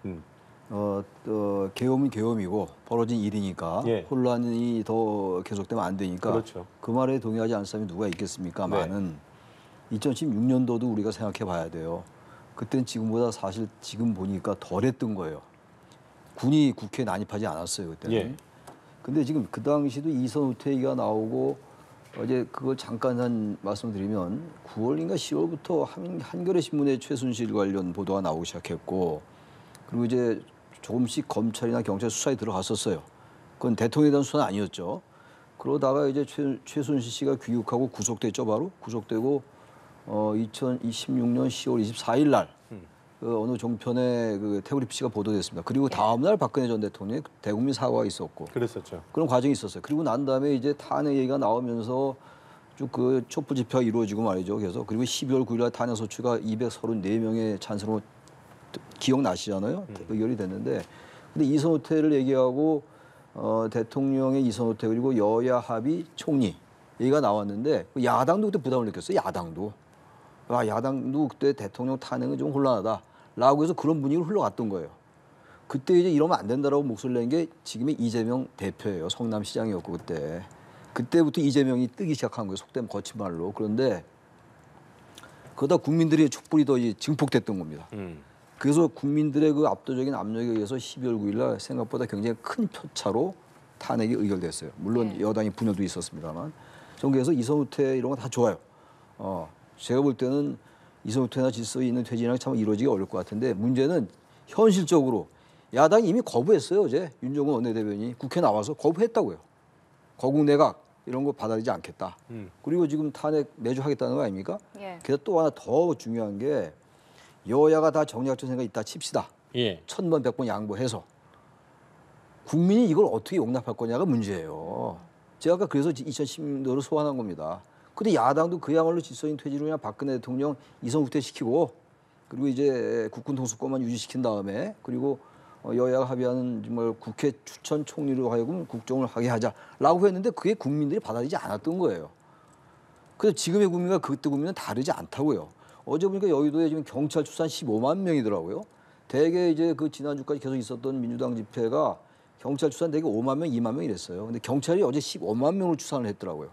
계엄은 계엄이고 벌어진 일이니까 예. 혼란이 더 계속되면 안 되니까 그렇죠. 그 말에 동의하지 않는 사람이 누가 있겠습니까만은 2016년도도 우리가 생각해 봐야 돼요. 그때는 지금보다 사실 지금 보니까 덜했던 거예요. 군이 국회에 난입하지 않았어요 그때는. 예. 근데 지금 그 당시도 이선 후퇴기가 나오고 어제 그걸 잠깐 말씀드리면 9월인가 10월부터 한겨레 신문에 최순실 관련 보도가 나오기 시작했고 그리고 이제 조금씩 검찰이나 경찰 수사에 들어갔었어요. 그건 대통령에 대한 수사는 아니었죠. 그러다가 이제 최순실 씨가 귀국하고 구속됐죠 바로 구속되고 2016년 10월 24일 날 그 어느 종편에 그 태블릿 PC가 보도됐습니다. 그리고 다음 날 박근혜 전 대통령의 대국민 사과가 있었고 그랬었죠. 그런 과정이 있었어요. 그리고 난 다음에 이제 탄핵 얘기가 나오면서 쭉 그 촛불 집회가 이루어지고 말이죠. 그래서 그리고 12월 9일 날 탄핵 소추가 234명의 찬성으로 기억나시잖아요. 의결이 됐는데 근데 이선 후퇴를 얘기하고 대통령의 이선 후퇴 그리고 여야 합의 총리 얘기가 나왔는데 야당도 그때 부담을 느꼈어요. 야당도 그때 대통령 탄핵은 좀 혼란하다라고 해서 그런 분위기로 흘러갔던 거예요. 그때 이제 이러면 안 된다라고 목소리를 낸 게 지금의 이재명 대표예요. 성남시장이었고 그때부터 이재명이 뜨기 시작한 거예요. 속된 거친 말로. 그런데 그러다 국민들의 촛불이 더 증폭됐던 겁니다. 그래서 국민들의 그 압도적인 압력에 의해서 12월 9일 날 생각보다 굉장히 큰 표차로 탄핵이 의결됐어요. 물론 여당이 분열도 있었습니다만. 저는 그래서 이선 후퇴 이런 거 다 좋아요. 제가 볼 때는 이선 후퇴나 질서 있는 퇴진이랑 참 이루어지기 어려울 것 같은데 문제는 현실적으로 야당이 이미 거부했어요. 어제 윤종근 원내대변인이 국회 나와서 거부했다고요. 거국내각 이런 거 받아들이지 않겠다. 그리고 지금 탄핵 매주 하겠다는 거 아닙니까? 예. 그래서 또 하나 더 중요한 게 여야가 다 정략적 생각이 있다 칩시다. 예. 1000번 100번 양보해서 국민이 이걸 어떻게 용납할 거냐가 문제예요. 제가 아까 그래서 2016년도를 소환한 겁니다. 근데 야당도 그야말로 질서 있는 퇴진으로 그냥 박근혜 대통령 이선 후퇴시키고 그리고 이제 국군 통수권만 유지시킨 다음에 그리고 여야가 합의하는 정말 국회 추천 총리로 하여금 국정을 하게 하자라고 했는데 그게 국민들이 받아들이지 않았던 거예요. 그래서 지금의 국민과 그때 국민은 다르지 않다고요. 어제 보니까 여의도에 지금 경찰 추산 15만 명이더라고요. 대개 이제 그 지난주까지 계속 있었던 민주당 집회가 경찰 추산 대개 5만 명, 2만 명 이랬어요. 근데 경찰이 어제 15만 명으로 추산을 했더라고요.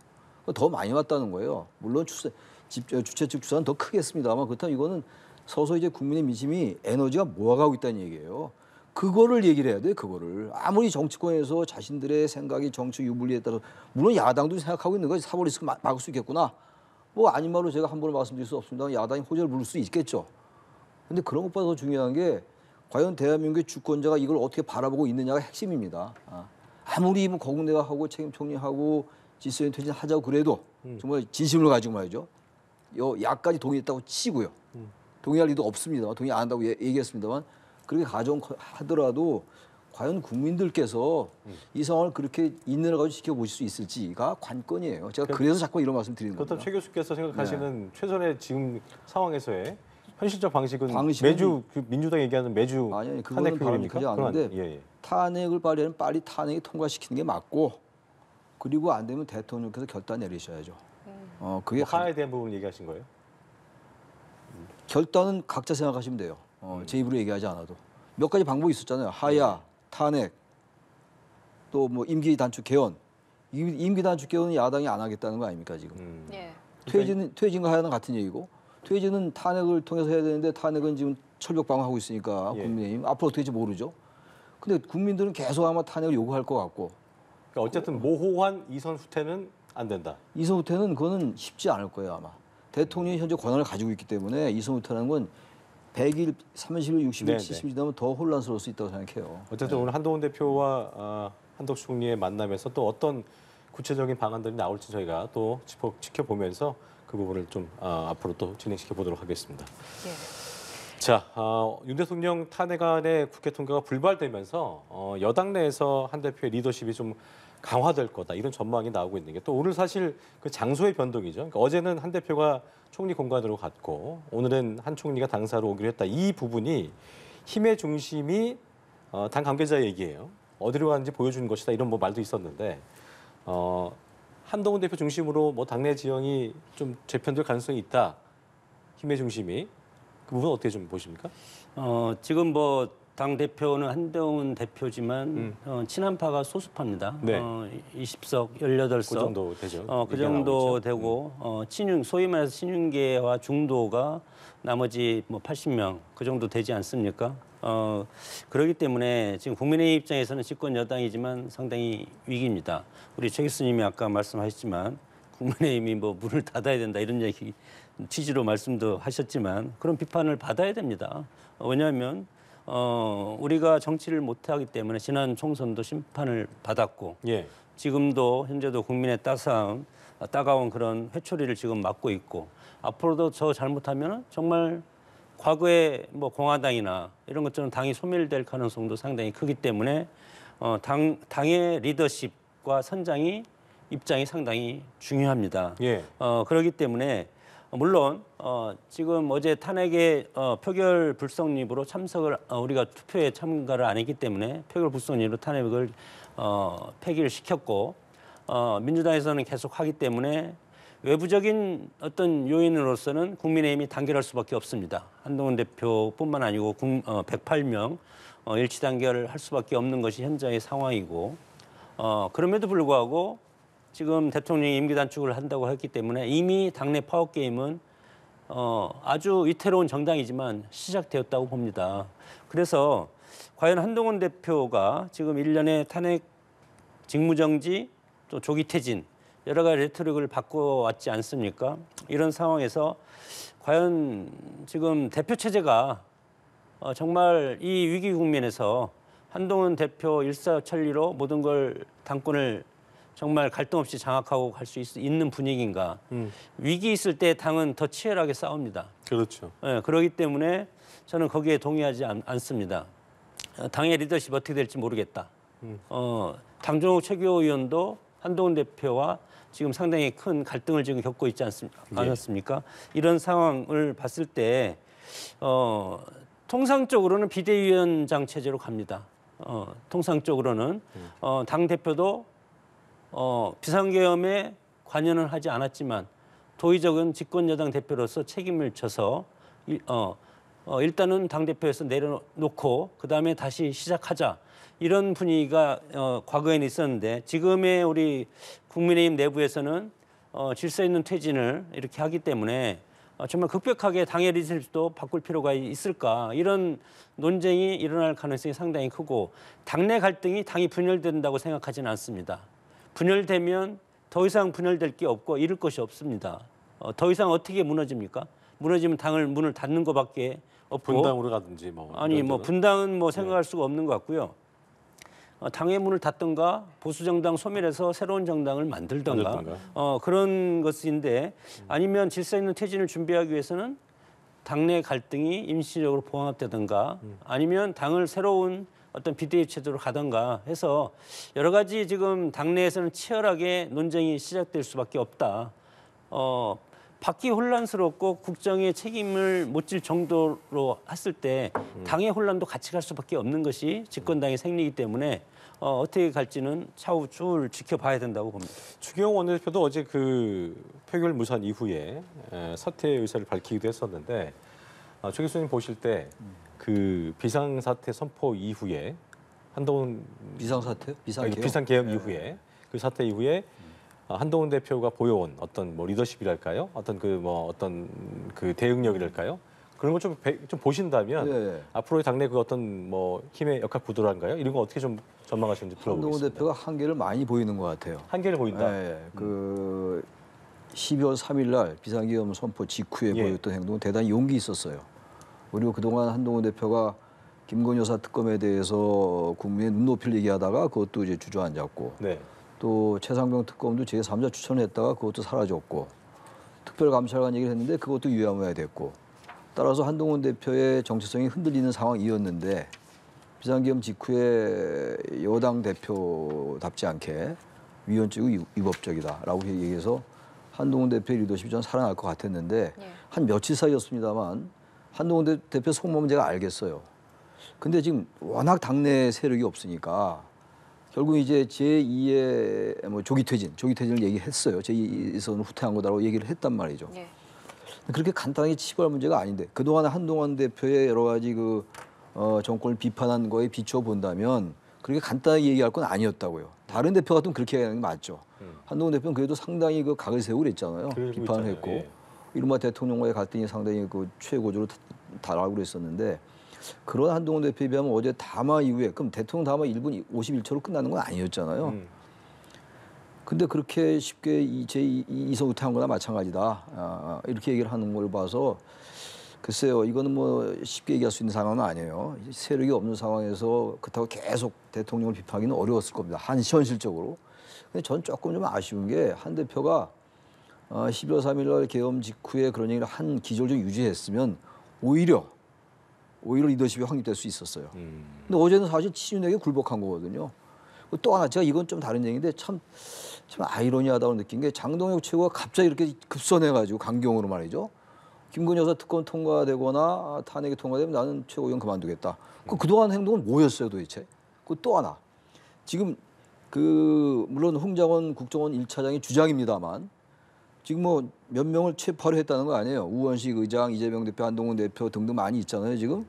더 많이 왔다는 거예요. 물론 주최 측 추산은 더 크겠습니다만 그렇다면 이거는 서서 이제 국민의 민심이 에너지가 모아가고 있다는 얘기예요. 그거를 얘기를 해야 돼. 그거를 아무리 정치권에서 자신들의 생각이 정치 유불리에 따라서 물론 야당도 생각하고 있는 거지. 사법리스크 막을 수 있겠구나. 뭐 아닌 말로 제가 함부로 말씀드릴 수 없습니다. 야당이 호재를 부를 수 있겠죠. 근데 그런 것보다 더 중요한 게 과연 대한민국의 주권자가 이걸 어떻게 바라보고 있느냐가 핵심입니다. 아무리 뭐 거국내각하고 책임 총리하고 질서인 퇴진하자고 그래도 정말 진심을 가지고 말이죠. 약까지 동의했다고 치고요. 동의할 리도 없습니다. 동의 안 한다고 얘기했습니다만 그렇게 가정하더라도 과연 국민들께서 이 상황을 그렇게 인내를 가지고 지켜보실 수 있을지가 관건이에요. 제가 그래서 자꾸 이런 말씀 드리는 겁니다. 그렇다면 최 교수께서 생각하시는 최선의 지금 상황에서의 현실적 방식은 방식은- 매주 그 민주당 얘기하는 매주 아니, 탄핵 그거는 표결입니까? 바람직하지 않은데 예, 예. 탄핵을 발의하면 빨리 탄핵이 통과시키는 게 맞고 그리고 안 되면 대통령께서 결단 내리셔야죠. 그게 하에 대한 부분 얘기하신 거예요? 결단은 각자 생각하시면 돼요. 제 입으로 얘기하지 않아도 몇 가지 방법이 있었잖아요. 하야, 탄핵, 또 뭐 임기 단축 개헌. 임기 단축 개헌은 야당이 안 하겠다는 거 아닙니까 지금? 예. 퇴진과 하야는 같은 얘기고 퇴진은 탄핵을 통해서 해야 되는데 탄핵은 지금 철벽 방어하고 있으니까 예. 국민의힘 앞으로 어떻게 될지 모르죠. 근데 국민들은 계속 아마 탄핵을 요구할 것 같고 그러니까 어쨌든 모호한 이선 후퇴는 안 된다. 이선 후퇴는 그거는 쉽지 않을 거예요 아마. 대통령이 현재 권한을 가지고 있기 때문에 이선 후퇴라는 건 100일, 30일, 60일, 네, 70일 지나면 더 혼란스러울 수 있다고 생각해요. 어쨌든 오늘 한동훈 대표와 한덕수 총리의 만남에서 또 어떤 구체적인 방안들이 나올지 저희가 또 지켜보면서 그 부분을 좀 앞으로 또 진행시켜 보도록 하겠습니다. 예. 자, 윤 대통령 탄핵안의 국회 통과가 불발되면서 여당 내에서 한 대표의 리더십이 좀 강화될 거다 이런 전망이 나오고 있는 게 또 오늘 사실 그 장소의 변동이죠. 그러니까 어제는 한 대표가 총리 공관으로 갔고 오늘은 한 총리가 당사로 오기로 했다. 이 부분이 힘의 중심이 당 관계자 얘기예요. 어디로 가는지 보여주는 것이다 이런 뭐 말도 있었는데 한동훈 대표 중심으로 뭐 당내 지형이 좀 재편될 가능성이 있다. 힘의 중심이 그 부분 어떻게 좀 보십니까? 지금 뭐 당 대표는 한동훈 대표지만 친한파가 소수파입니다. 네. 20석, 18석. 그 정도 되죠. 그 얘기가 정도 나오고 있죠. 되고 친윤 소위 말해서 친윤계와 중도가 나머지 뭐 80명 그 정도 되지 않습니까? 그렇기 때문에 지금 국민의힘 입장에서는 집권 여당이지만 상당히 위기입니다. 우리 최 교수님이 아까 말씀하셨지만 국민의힘이 뭐 문을 닫아야 된다 이런 얘기 취지로 말씀도 하셨지만 그런 비판을 받아야 됩니다. 왜냐하면 우리가 정치를 못하기 때문에 지난 총선도 심판을 받았고 예. 지금도 현재도 국민의 따가운 그런 회초리를 지금 맞고 있고 앞으로도 저 잘못하면 정말 과거에 뭐 공화당이나 이런 것처럼 당이 소멸될 가능성도 상당히 크기 때문에 당의 리더십과 선장이 입장이 상당히 중요합니다. 예. 그렇기 때문에 물론 지금 어제 탄핵의 표결 불성립으로 참석을 우리가 투표에 참가를 안 했기 때문에 표결 불성립으로 탄핵을 폐기를 시켰고 민주당에서는 계속 하기 때문에 외부적인 어떤 요인으로서는 국민의힘이 단결할 수밖에 없습니다. 한동훈 대표뿐만 아니고 108명 일치 단결을 할 수밖에 없는 것이 현재의 상황이고 그럼에도 불구하고 지금 대통령이 임기 단축을 한다고 했기 때문에 이미 당내 파워 게임은 아주 위태로운 정당이지만 시작되었다고 봅니다. 그래서 과연 한동훈 대표가 지금 1년의 탄핵 직무정지 또 조기 퇴진 여러 가지 레토릭을 바꿔왔지 않습니까? 이런 상황에서 과연 지금 대표 체제가 정말 이 위기 국면에서 한동훈 대표 일사천리로 모든 걸 당권을 정말 갈등 없이 장악하고 갈 수 있는 분위기인가? 위기 있을 때 당은 더 치열하게 싸웁니다. 그렇죠. 네, 그렇기 때문에 저는 거기에 동의하지 않습니다. 당의 리더십 어떻게 될지 모르겠다. 당정욱 최고위원도 한동훈 대표와 지금 상당히 큰 갈등을 지금 겪고 있지 않았습니까? 이런 상황을 봤을 때 통상적으로는 비대위원장 체제로 갑니다. 통상적으로는 당 대표도 비상계엄에 관여는 하지 않았지만 도의적인 집권여당 대표로서 책임을 져서 일단은 당 대표에서 내려놓고 그 다음에 다시 시작하자 이런 분위기가 과거에는 있었는데 지금의 우리 국민의힘 내부에서는 질서 있는 퇴진을 이렇게 하기 때문에 정말 급격하게 당의 리더십도 바꿀 필요가 있을까 이런 논쟁이 일어날 가능성이 상당히 크고 당내 갈등이 당이 분열된다고 생각하지는 않습니다. 분열되면 더 이상 분열될 게 없고 잃을 것이 없습니다. 더 이상 어떻게 무너집니까? 무너지면 당을 문을 닫는 것밖에 없고 분당으로 가든지 뭐 아니 뭐 이런저런. 분당은 뭐 생각할 수가 없는 것 같고요. 당의 문을 닫든가 보수 정당 소멸해서 새로운 정당을 만들든가 그런 것인데 아니면 질서 있는 퇴진을 준비하기 위해서는 당내 갈등이 임시적으로 봉합되든가 아니면 당을 새로운 어떤 비대위 체제로 가든가 해서 여러 가지 지금 당내에서는 치열하게 논쟁이 시작될 수밖에 없다. 받기 혼란스럽고 국정의 책임을 못 질 정도로 했을 때 당의 혼란도 같이 갈 수밖에 없는 것이 집권당의 생리이기 때문에 어떻게 갈지는 차후 쭉 지켜봐야 된다고 봅니다. 추기호 원내대표도 어제 그 표결 무산 이후에 사퇴 의사를 밝히기도 했었는데 조 교수님 보실 때 그 비상사태 선포 이후에 한동훈 비상사태요? 비상개혁? 비상개혁 네. 이후에 그 사태 이후에 한동훈 대표가 보여온 어떤 뭐 리더십이랄까요? 어떤 그 대응력이랄까요? 그런 걸 좀 보신다면 네. 앞으로의 당내 그 어떤 뭐 힘의 역학 구도란가요? 이런 거 어떻게 좀 전망하시는지 한동훈 들어보겠습니다. 대표가 한계를 많이 보이는 것 같아요. 한계를 보인다. 네, 그 12월 3일 날 비상계엄 선포 직후에 예. 보였던 행동은 대단히 용기 있었어요. 그리고 그동안 한동훈 대표가 김건희 여사 특검에 대해서 국민의 눈높이를 얘기하다가 그것도 이제 주저앉았고 네. 또 최상병 특검도 제3자 추천을 했다가 그것도 사라졌고 특별감찰관 얘기를 했는데 그것도 유야무야 됐고 따라서 한동훈 대표의 정체성이 흔들리는 상황이었는데 비상계엄 직후에 여당 대표답지 않게 위헌적이고 위법적이다라고 얘기해서 한동훈 대표의 리더십이 전 살아날 것 같았는데 한 며칠 사이였습니다만 한동훈 대표 속마음은 제가 알겠어요. 근데 지금 워낙 당내 세력이 없으니까 결국 이제 제2의 뭐 조기 퇴진을 얘기했어요. 제2에서는 후퇴한 거다라고 얘기를 했단 말이죠. 예. 그렇게 간단하게 치부할 문제가 아닌데 그동안 한동훈 대표의 여러 가지 그 정권을 비판한 거에 비춰 본다면 그렇게 간단하게 얘기할 건 아니었다고요. 다른 대표 같으면 그렇게 얘기하는 게 맞죠. 한동훈 대표는 그래도 상당히 그 각을 세우고 그랬잖아요. 그러고 비판을 있잖아요. 했고 예. 이른바 대통령과의 갈등이 상당히 그 최고조로 달하고 그랬었는데 그런 한동훈 대표에 비하면 어제 담화 이후에 그럼 대통령 담화 1분 51초로 끝나는 건 아니었잖아요. 근데 그렇게 쉽게 제2성 후퇴한 거나 마찬가지다. 이렇게 얘기를 하는 걸 봐서 글쎄요. 이거는 뭐 쉽게 얘기할 수 있는 상황은 아니에요. 세력이 없는 상황에서 그렇다고 계속 대통령을 비판하기는 어려웠을 겁니다. 현실적으로. 근데 전 조금 좀 아쉬운 게 한 대표가 12월 3일 날 계엄 직후에 그런 얘기를 한 기조를 좀 유지했으면 오히려 리더십이 확립될 수 있었어요. 근데 어제는 사실 친윤에게 굴복한 거거든요. 또 하나 제가 이건 좀 다른 얘기인데 참 아이러니하다고 느낀 게 장동혁 최고가 갑자기 이렇게 급선해가지고 강경으로 말이죠. 김건희 여사 특검 통과되거나 탄핵이 통과되면 나는 최고위원 그만두겠다. 그동안 행동은 뭐였어요 도대체? 또 하나 지금 물론 홍장원 국정원 1차장이 주장입니다만 지금 뭐 몇 명을 체포하려 했다는 거 아니에요. 우원식 의장, 이재명 대표, 한동훈 대표 등등 많이 있잖아요 지금.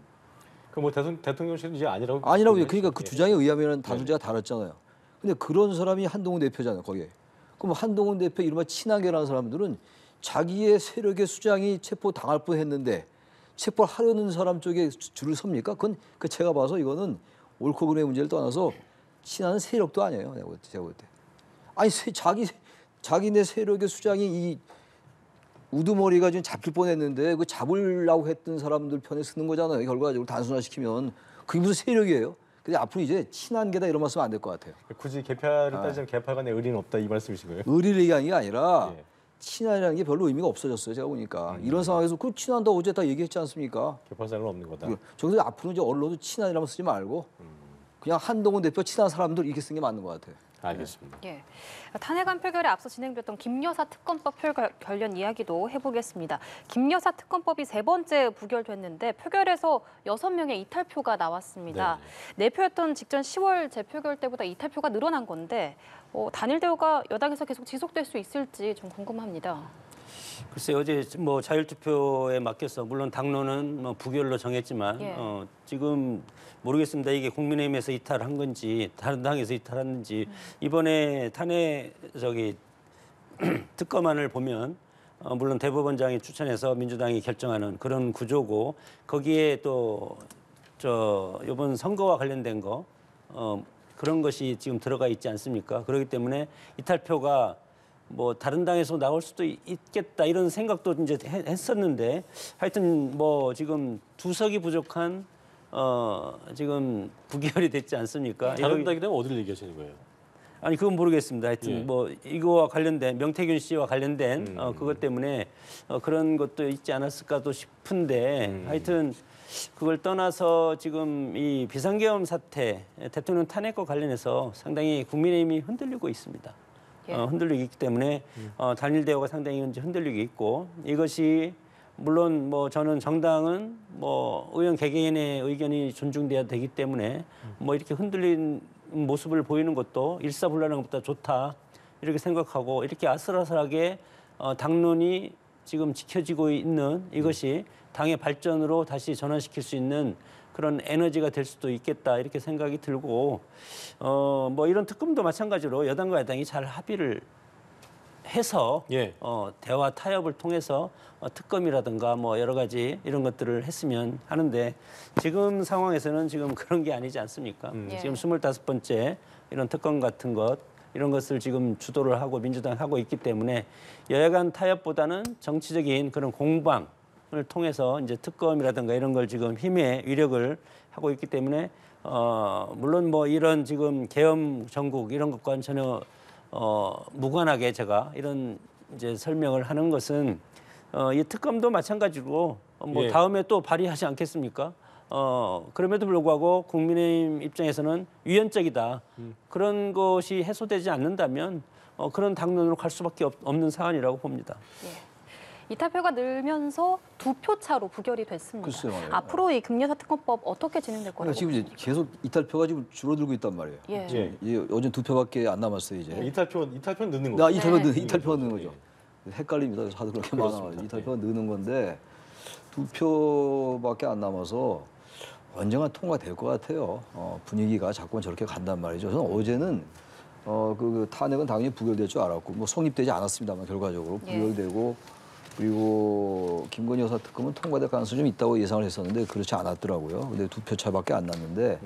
그 뭐 대통령실은 이제 아니라고요. 그러니까 그 주장에 의하면 다수제가 다르잖아요. 근데 그런 사람이 한동훈 대표잖아요 거기에. 그럼 한동훈 대표 이른바 친하게라는 사람들은 자기의 세력의 수장이 체포당할 뻔했는데 체포하려는 사람 쪽에 줄을 섭니까? 그건 제가 봐서 이거는 옳고 그름의 문제를 떠나서 친한 세력도 아니에요. 제가 볼 때. 아니 자기네 세력의 수장이 이 우두머리가 지금 잡힐 뻔했는데 그 잡으려고 했던 사람들 편에 서는 거잖아요. 결과적으로 단순화시키면 그게 무슨 세력이에요? 근데 앞으로 이제 친한 게다 이런 말씀 안 될 것 같아요. 굳이 개파를 따지면 개파 간에 의리는 없다 이 말씀이신 거예요? 의리를 얘기하는 게 아니라 예. 친하라는 게 별로 의미가 없어졌어요. 제가 보니까 이런 상황에서 그 친한다고 어제 다 얘기했지 않습니까? 개파상은 없는 거다. 저기서 앞으로 이제 언론도 친한이라고 쓰지 말고 그냥 한동훈 대표 친한 사람들 이렇게 쓰는 게 맞는 것 같아요. 알겠습니다. 예. 탄핵안 표결에 앞서 진행됐던 김여사 특검법 표결 관련 이야기도 해보겠습니다. 김여사 특검법이 세 번째 부결됐는데 표결에서 6명의 이탈표가 나왔습니다. 네 표였던 직전 10월 재표결 때보다 이탈표가 늘어난 건데 단일 대우가 여당에서 계속 지속될 수 있을지 좀 궁금합니다. 글쎄요, 어제 뭐 자율투표에 맡겨서 물론 당론은 뭐 부결로 정했지만 예. 지금 모르겠습니다. 이게 국민의힘에서 이탈한 건지 다른 당에서 이탈했는지 이번에 탄핵 특검안을 보면 물론 대법원장이 추천해서 민주당이 결정하는 그런 구조고 거기에 또 이번 선거와 관련된 거 그런 것이 지금 들어가 있지 않습니까? 그렇기 때문에 이탈표가 뭐 다른 당에서 나올 수도 있겠다 이런 생각도 이제 했었는데 하여튼 뭐 지금 2석이 부족한 지금 부결이 됐지 않습니까? 다른 당이 되면 어디를 얘기하시는 거예요? 아니 그건 모르겠습니다. 하여튼 예. 뭐 이거와 관련된 명태균 씨와 관련된 그것 때문에 그런 것도 있지 않았을까도 싶은데 하여튼 그걸 떠나서 지금 이 비상계엄 사태 대통령 탄핵과 관련해서 상당히 국민의힘이 흔들리고 있습니다. 예. 흔들리고 있기 때문에 단일 대우가 상당히 이제 흔들리고 있고 이것이 물론 뭐 저는 정당은 뭐 의원 개개인의 의견이 존중돼야 되기 때문에 뭐 이렇게 흔들린 모습을 보이는 것도 일사불란한 것보다 좋다 이렇게 생각하고 이렇게 아슬아슬하게 당론이 지금 지켜지고 있는 이것이 당의 발전으로 다시 전환시킬 수 있는 그런 에너지가 될 수도 있겠다 이렇게 생각이 들고 뭐 이런 특검도 마찬가지로 여당과 야당이 잘 합의를 해서 예. 대화 타협을 통해서 특검이라든가 뭐 여러 가지 이런 것들을 했으면 하는데 지금 상황에서는 지금 그런 게 아니지 않습니까? 예. 지금 25번째 이런 특검 같은 것 이런 것을 지금 주도를 하고 민주당이 하고 있기 때문에 여야 간 타협보다는 정치적인 그런 공방을 통해서 이제 특검이라든가 이런 걸 지금 힘의 위력을 하고 있기 때문에 물론 뭐 이런 지금 계엄 정국 이런 것과는 전혀 무관하게 제가 이런 이제 설명을 하는 것은 이 특검도 마찬가지로 뭐 예. 다음에 또 발의하지 않겠습니까? 그럼에도 불구하고 국민의힘 입장에서는 위헌적이다. 그런 것이 해소되지 않는다면 그런 당론으로 갈 수밖에 없는 사안이라고 봅니다. 예. 이탈표가 늘면서 2표 차로 부결이 됐습니다. 글쎄요, 말이에요. 앞으로 이 금여사 특검법 어떻게 진행될 거라고 그러니까 지금 이제 계속 이탈표가 지금 줄어들고 있단 말이에요. 예. 예. 이제 어제 2표밖에 안 남았어요 이제. 이탈표는 넣는 나 거죠. 이탈표가 넣는 거죠. 헷갈립니다. 그래서 하도 그렇게 많아가지고 이탈표가 넣는 건데 2표밖에 안 남아서 언젠가 통과될 것 같아요. 분위기가 자꾸 저렇게 간단 말이죠. 저는 어제는 그 탄핵은 당연히 부결될 줄 알았고 뭐 성립되지 않았습니다만 결과적으로 예. 부결되고 그리고 김건희 여사 특검은 통과될 가능성이 좀 있다고 예상을 했었는데 그렇지 않았더라고요. 근데 2표 차밖에 안 났는데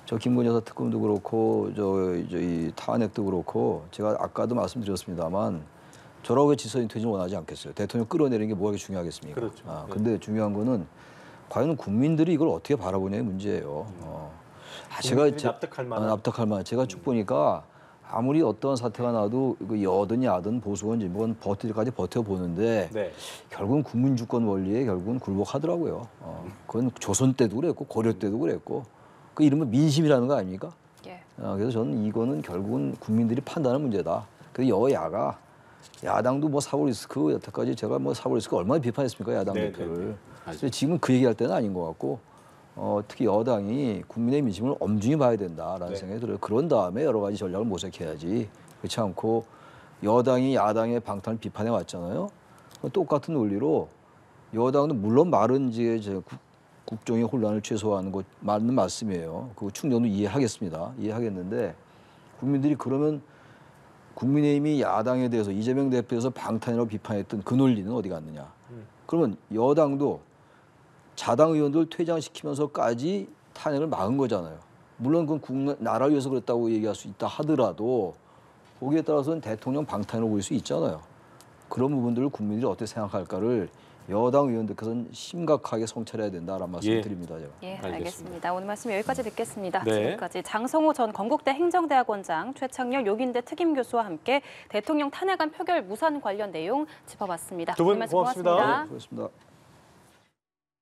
저 김건희 여사 특검도 그렇고 이 탄핵도 그렇고 제가 아까도 말씀드렸습니다만 저라고 왜 지선이 되지 원하지 않겠어요. 대통령 끌어내리는 게 뭐가 그렇게 중요하겠습니까? 그렇죠. 근데 중요한 거는 과연 국민들이 이걸 어떻게 바라보냐의 문제예요. 국민들이 납득할 만한. 납득할 만한. 제가 쭉 보니까 아무리 어떤 사태가 나도 여든 야든 보수건 진보건 버틸 때까지 버텨보는데 네. 결국은 국민주권 원리에 결국은 굴복하더라고요. 그건 조선 때도 그랬고 고려 때도 그랬고 그 이름은 민심이라는 거 아닙니까? 예. 그래서 저는 이거는 결국은 국민들이 판단하는 문제다. 그래서 여야가 야당도 뭐 사법리스크 여태까지 제가 뭐 사법리스크 얼마나 비판했습니까 야당 네, 대표를. 네, 네. 그래서 지금 그 얘기할 때는 아닌 것 같고 특히 여당이 국민의 민심을 엄중히 봐야 된다라는 네. 생각이 들어요. 그런 다음에 여러 가지 전략을 모색해야지. 그렇지 않고 여당이 야당의 방탄을 비판해 왔잖아요. 똑같은 논리로 여당은 물론 말은 이제 국정의 혼란을 최소화하는 것 맞는 말씀이에요. 그 충분히 이해하겠습니다. 이해하겠는데 국민들이 그러면 국민의힘이 야당에 대해서 이재명 대표에서 방탄이라고 비판했던 그 논리는 어디 갔느냐. 그러면 여당도 자당 의원들 퇴장시키면서까지 탄핵을 막은 거잖아요. 물론 그건 나라를 위해서 그랬다고 얘기할 수 있다 하더라도 거기에 따라서는 대통령 방탄으로 보일 수 있잖아요. 그런 부분들을 국민들이 어떻게 생각할까를 여당 의원들께서는 심각하게 성찰해야 된다라는 말씀을 드립니다. 제가. 예, 알겠습니다. 알겠습니다. 오늘 말씀 여기까지 듣겠습니다. 네. 지금까지 장성호 전 건국대 행정대학원장, 최창렬 요긴대 특임교수와 함께 대통령 탄핵안 표결 무산 관련 내용 짚어봤습니다. 두분 오늘 말씀 고맙습니다. 고맙습니다. 수고하셨습니다.